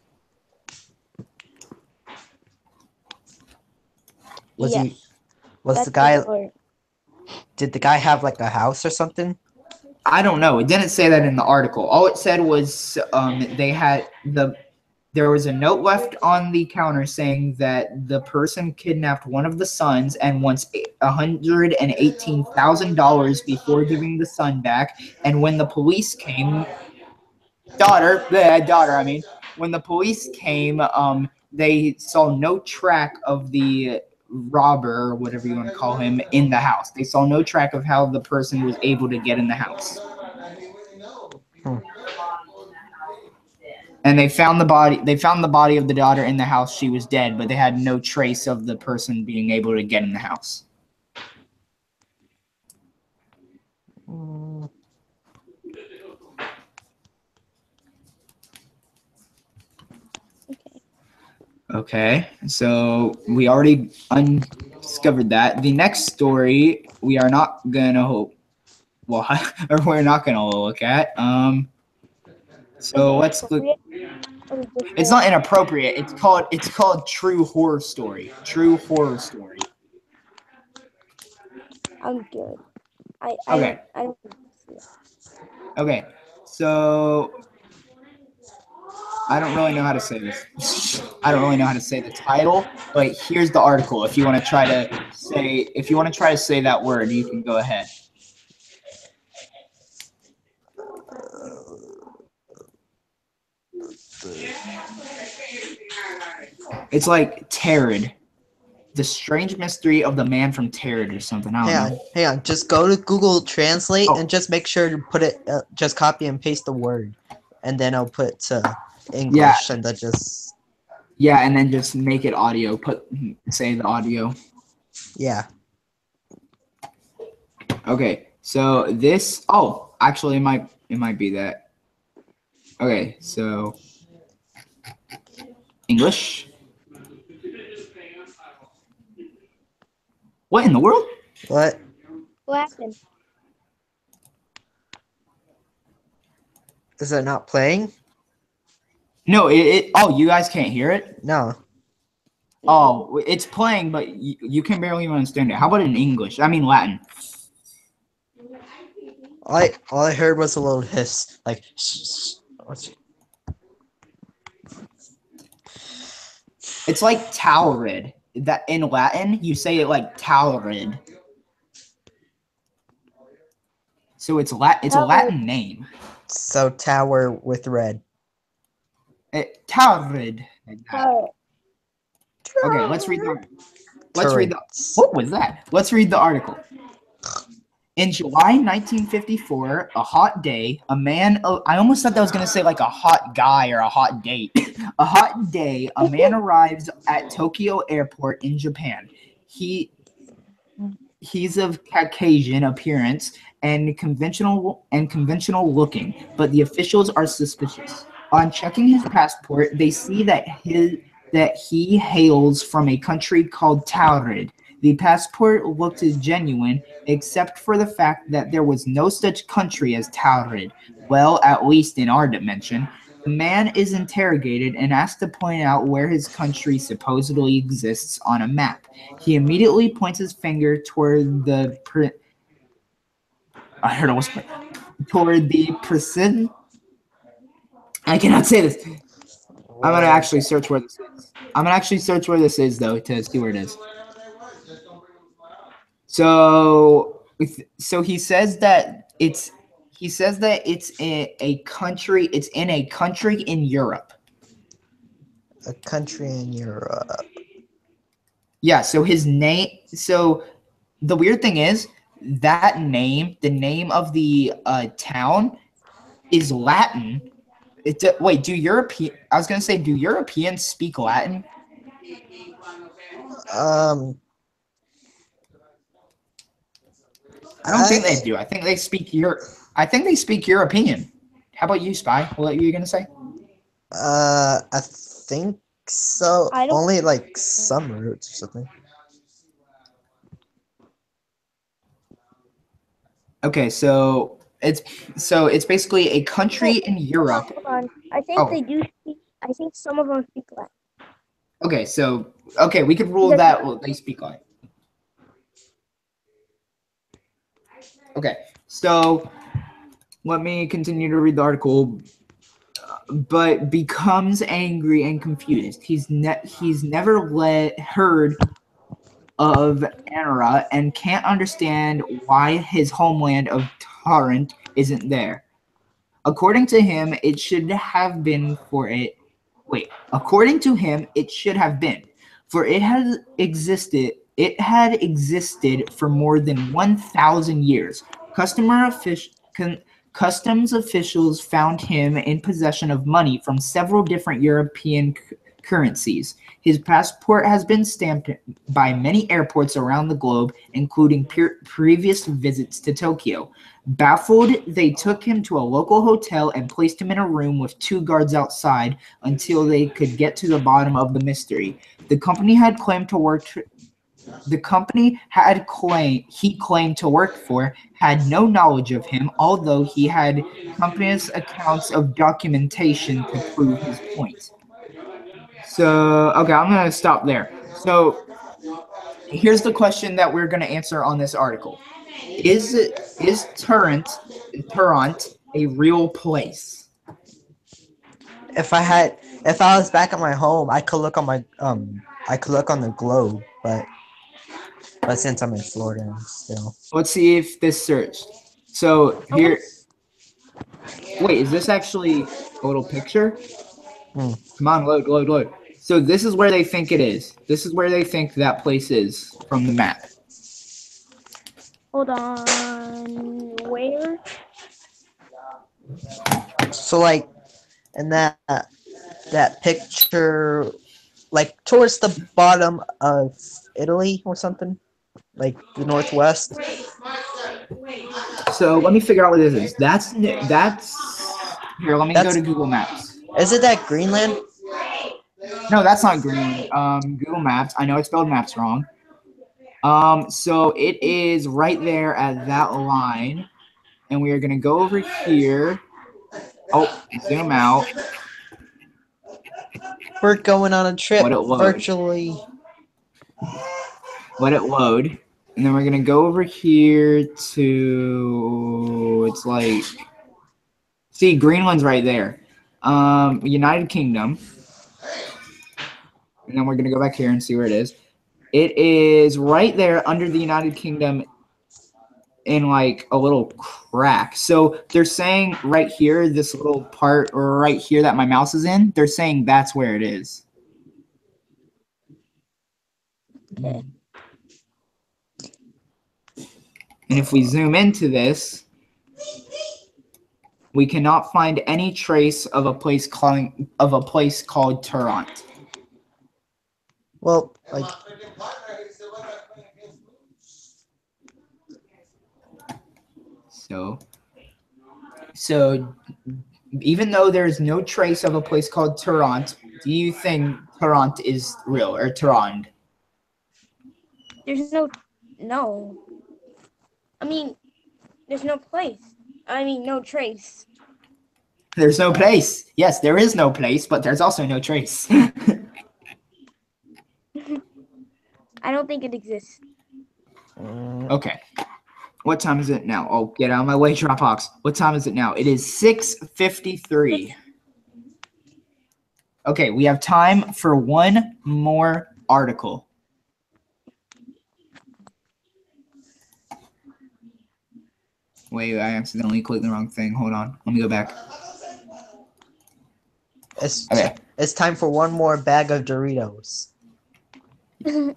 D: Did the guy have like a house or something?
A: I don't know. It didn't say that in the article. All it said was there was a note left on the counter saying that the person kidnapped one of the sons and wants $118,000 before giving the son back. And when the police came, when the police came, they saw no track of the robber, or whatever you want to call him, in the house. They saw no track of how the person was able to get in the house. And they found the body. They found the body of the daughter in the house. She was dead, but they had no trace of the person being able to get in the house.
D: Mm,
B: Okay.
A: Okay, so we already discovered that. The next story we are not gonna hope. Well, or we're not gonna look at. So let's look. It's not inappropriate. It's called True Horror Story. True Horror Story.
B: I'm good.
A: Okay.
B: I don't
A: Okay. So I don't really know how to say this. I don't really know how to say the title, but here's the article. If you want to try to say that word, you can go ahead. It's like Tarad. The Strange Mystery of the Man from Tarad or something. I don't know.
D: hang on. Just go to Google Translate
A: Oh.
D: and just make sure to put it. Just copy and paste the word, and then I'll put to English, and then just
A: Yeah, and then just make it audio. Say the audio.
D: yeah.
A: Okay, so this. Oh, actually, it might be that. Okay, so English. What in the world?
D: What?
B: Latin.
D: Is it not playing?
A: No, oh, you guys can't hear it?
D: No.
A: Oh, it's playing, but you can barely even understand it. How about in English? I mean Latin.
D: All I heard was a little hiss, like.
A: It's like Taurid. That in Latin, you say it like Taurid. So it's a Latin name.
D: So tower with red.
A: Taurid.
B: Alright.
A: Okay, let's read the.
D: Turrets.
A: What was that? Let's read the article. In July 1954, a hot day, a man. I almost thought that was gonna say like a hot guy or a hot date. A hot day, a man arrives at Tokyo Airport in Japan. He's of Caucasian appearance and conventional looking, but the officials are suspicious. On checking his passport, they see that he hails from a country called Taurid. The passport looked genuine, except for the fact that there was no such country as Taurid. Well, at least in our dimension. The man is interrogated and asked to point out where his country supposedly exists on a map. He immediately points his finger toward the precision. I cannot say this. I'm gonna actually search where this is. I'm gonna actually search where this is though to see where it is. So he says that it's in a country. It's in a country in Europe.
D: A country in Europe.
A: Yeah. So his name. So the weird thing is that name. The name of the town is Latin. Wait. Do Europeans speak Latin? I don't think they do. I think they speak European. How about you, Spy? What were you gonna say?
D: I think so.
B: I don't-
D: Only like some roots or something.
A: Okay, so it's basically a country in Europe.
B: Hold on. I think
A: Oh.
B: they do speak. I think some of them speak Latin.
A: Okay, we could rule that they speak Latin. Okay, so let me continue to read the article. But becomes angry and confused. He's never heard of Anara and can't understand why his homeland of Tarrant isn't there. According to him, it should have been for it. Wait, according to him, it should have been, for it has existed. It had existed for more than 1,000 years. Customs officials found him in possession of money from several different European currencies. His passport has been stamped by many airports around the globe, including previous visits to Tokyo. Baffled, they took him to a local hotel and placed him in a room with 2 guards outside until they could get to the bottom of the mystery. The company he claimed to work for had no knowledge of him, although he had company's accounts of documentation to prove his point. So, okay, I'm going to stop there. So, here's the question that we're going to answer on this article. Is Turant a real place?
D: If I was back at my home, I could look on the globe, but since I'm in Florida still.
A: Let's see if this searched. So here, wait, is this actually a little picture? Come on, load. So this is where they think it is. This is where they think that place is from the map.
B: Hold on. Where?
D: So like, in that picture, like towards the bottom of Italy or something, like the northwest.
A: So let me figure out what this is. That's here. Let me go to Google Maps.
D: Is it that Greenland?
A: No, that's not Greenland. Google Maps. I know I spelled maps wrong. So it is right there at that line, and we are gonna go over here. Oh, zoom out.
D: We're going on a trip
A: Let it load.
D: virtually.
A: Let it load, and then we're gonna go over here to. It's like, see, Greenland's right there. United Kingdom. And then we're going to go back here and see where it is. It is right there under the United Kingdom in like a little crack. So they're saying right here, this little part right here that my mouse is in, they're saying that's where it is.
B: Okay.
A: And if we zoom into this, we cannot find any trace of a place called Tarrant.
D: Well, like,
A: so even though there's no trace of a place called Tarrant, do you think Tarrant is real, or Tarrant?
B: There's no. I mean, there's no place. I mean, no trace.
A: There's no place. Yes, there is no place, but there's also no trace.
B: I don't think it exists.
A: Okay. What time is it now? Oh, get out of my way, Dropbox. What time is it now? It is 6:53. Okay, we have time for one more article. Wait, I accidentally clicked the wrong thing. Hold on. Let me go back.
D: It's time for one more bag of Doritos.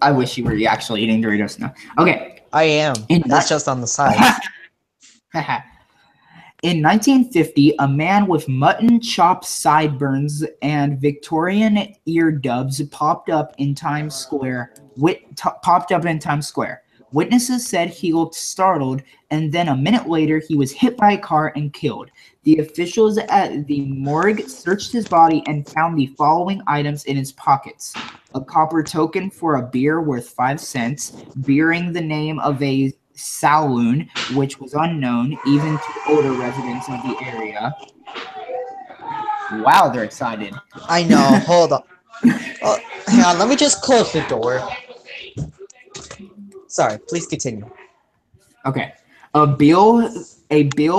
A: I wish you were actually eating Doritos now. Okay.
D: I am. That's just on the side.
A: In 1950, a man with mutton chop sideburns and Victorian ear dubs popped up in Times Square. Witnesses said he looked startled, and then a minute later, he was hit by a car and killed. The officials at the morgue searched his body and found the following items in his pockets: a copper token for a beer worth 5 cents, bearing the name of a saloon, which was unknown even to older residents of the area. Wow, they're excited.
D: I know. Hold on. Oh, hang on. Let me just close the door. Sorry. Please continue.
A: Okay. A bill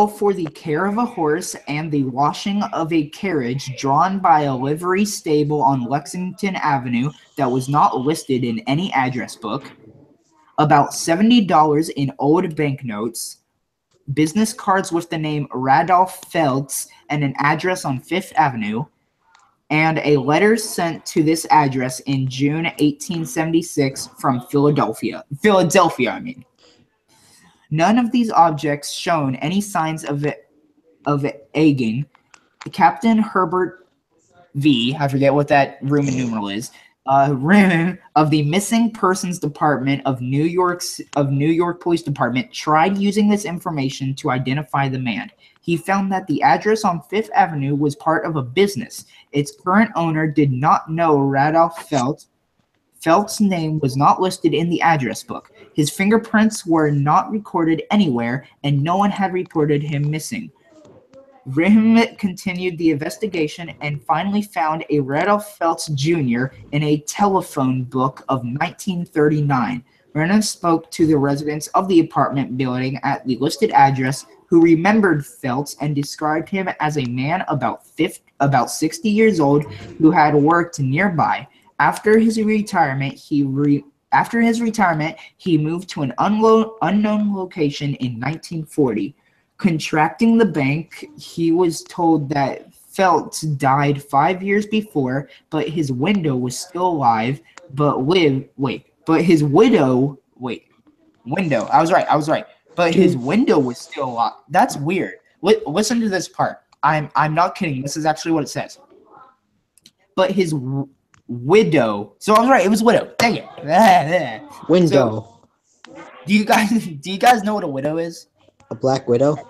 A: for the care of a horse and the washing of a carriage drawn by a livery stable on Lexington Avenue that was not listed in any address book. About $70 in old banknotes, business cards with the name Radolf Feltz and an address on Fifth Avenue, and a letter sent to this address in June 1876 from Philadelphia. None of these objects shown any signs of of Egging, Captain Herbert V, I forget what that Roman numeral is, Room of the Missing Persons Department of New York Police Department tried using this information to identify the man. He found that the address on Fifth Avenue was part of a business. Its current owner did not know Randolph Felt. Felt's name was not listed in the address book. His fingerprints were not recorded anywhere, and no one had reported him missing. Grimm continued the investigation and finally found a Randolph Phelps Jr. in a telephone book of 1939. Brennan spoke to the residents of the apartment building at the listed address who remembered Phelps and described him as a man about 60 years old who had worked nearby. After his retirement, he moved to an unknown location in 1940. Contracting the bank, he was told that Phelps died 5 years before, but his widow was still alive. But his widow was still alive. That's weird. Listen to this part. I'm not kidding. This is actually what it says. But his widow. So I was right. It was widow. Dang it.
D: Window.
A: So, do you guys know what a widow is?
D: A black widow?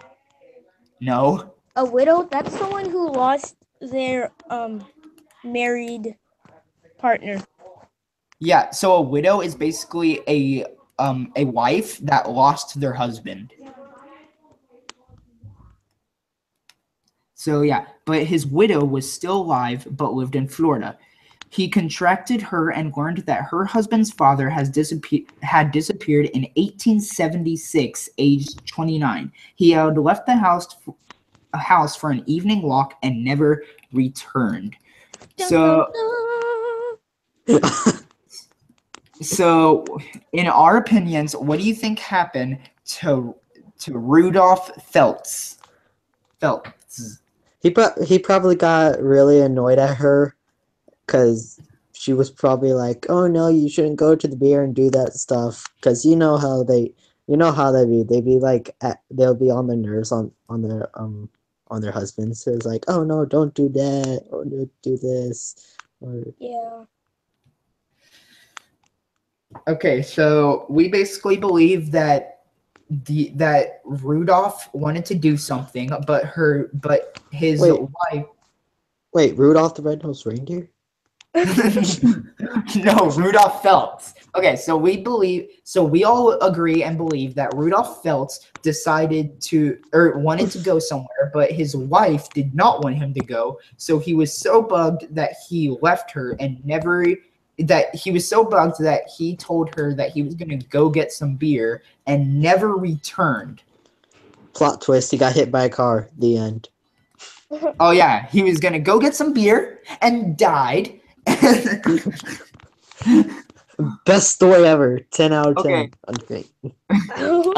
A: No.
B: A widow? That's someone who lost their married partner.
A: Yeah, so a widow is basically a wife that lost their husband. So yeah, but his widow was still alive but lived in Florida. He contracted her and learned that her husband's father had disappeared in 1876, aged 29. He had left the house for an evening walk and never returned. So, in our opinions, what do you think happened to Rudolph Phelps?
D: He probably got really annoyed at her because she was probably like, "Oh no, you shouldn't go to the beer and do that stuff." Because you know how they be. They be like, they'll be on their nerves on their husbands. So it's like, "Oh no, don't do that, or don't do this." Or
B: Yeah.
A: Okay, so we basically believe that Rudolph wanted to do something, but his wife.
D: Wait, Rudolph the Red-Nosed Reindeer?
A: No, Rudolph Phelps. Okay, so we all agree and believe that Rudolph Phelps wanted to go somewhere, but his wife did not want him to go. So he was so bugged that he left her and he told her that he was going to go get some beer and never returned.
D: Plot twist, he got hit by a car. The end.
A: Oh yeah, he was going to go get some beer and died.
D: Best story ever. 10 out of 10.
A: Okay.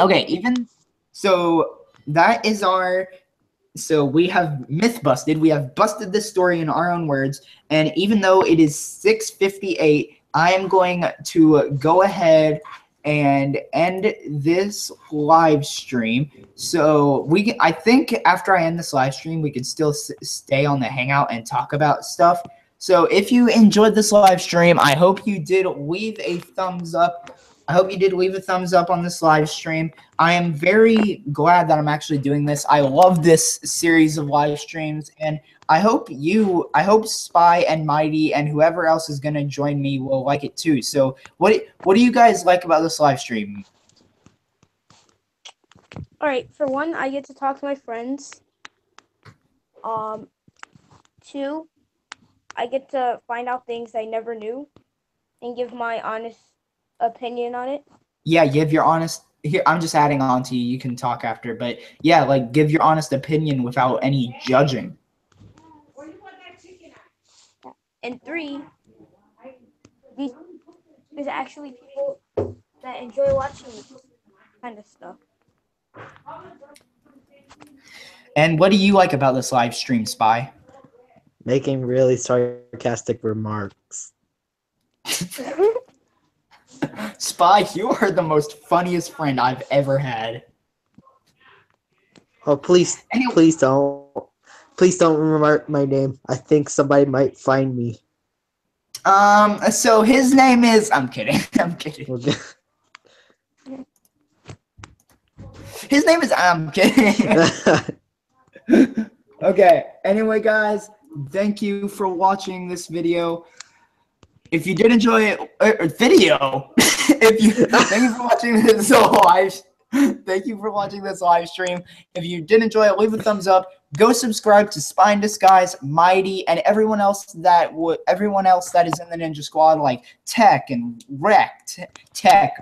D: Okay.
A: Okay, so we have myth busted. We have busted this story in our own words. And even though it is 6:58, I am going to go ahead and end this live stream. So I think after I end this live stream, we can still stay on the Hangout and talk about stuff. So if you enjoyed this live stream, I hope you did leave a thumbs up. I hope you did leave a thumbs up on this live stream. I am very glad that I'm actually doing this. I love this series of live streams, and I hope Spy and Mighty and whoever else is going to join me will like it too. So what do you guys like about this live stream?
B: All right, for one, I get to talk to my friends. 2, I get to find out things I never knew and give my honest opinion on it.
A: Yeah, give your honest. Here, I'm just adding on to you. You can talk after, but yeah, like give your honest opinion without any judging.
B: And 3, there's actually people that enjoy watching this kind of stuff.
A: And what do you like about this live stream, Spy?
D: Making really sarcastic remarks.
A: Spy, you are the most funniest friend I've ever had.
D: Oh, please,
A: Anyway,
D: please don't. Please don't remark my name. I think somebody might find me.
A: so his name is. I'm kidding. I'm kidding.
D: Okay.
A: His name is. I'm kidding. Okay. Anyway, guys, thank you for watching this video. If you did enjoy it, video. Thank you for watching this live. Thank you for watching this live stream. If you did enjoy it, leave a thumbs up. Go subscribe to Spy in Disguise, Mighty, and everyone else that is in the Ninja Squad, like Tech and Wrecked, Tech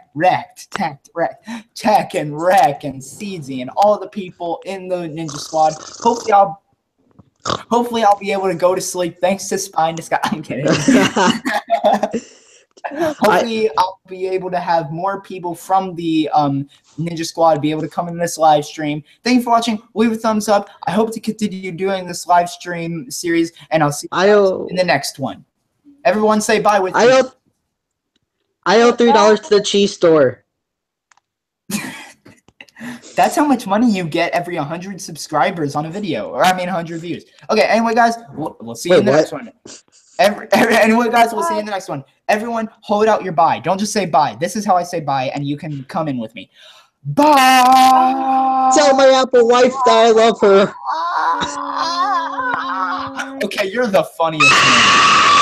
A: and Wreck and Seedsy and all the people in the Ninja Squad. Hopefully I'll be able to go to sleep thanks to Spy in Disguise. I'm kidding. Hopefully I'll be able to have more people from the Ninja Squad be able to come in this live stream. Thank you for watching. Leave a thumbs up. I hope to continue doing this live stream series, and I'll see you in the next one. Everyone say bye with me.
D: I owe $3 to the cheese store.
A: That's how much money you get every 100 subscribers on a video, or 100 views. Okay, anyway, guys, we'll see you in the next one. Anyway, guys, we'll see you in the next one. Everyone, hold out your bye. Don't just say bye. This is how I say bye, and you can come in with me. Bye!
D: Tell my Apple wife that I love her.
A: Okay, you're the funniest man.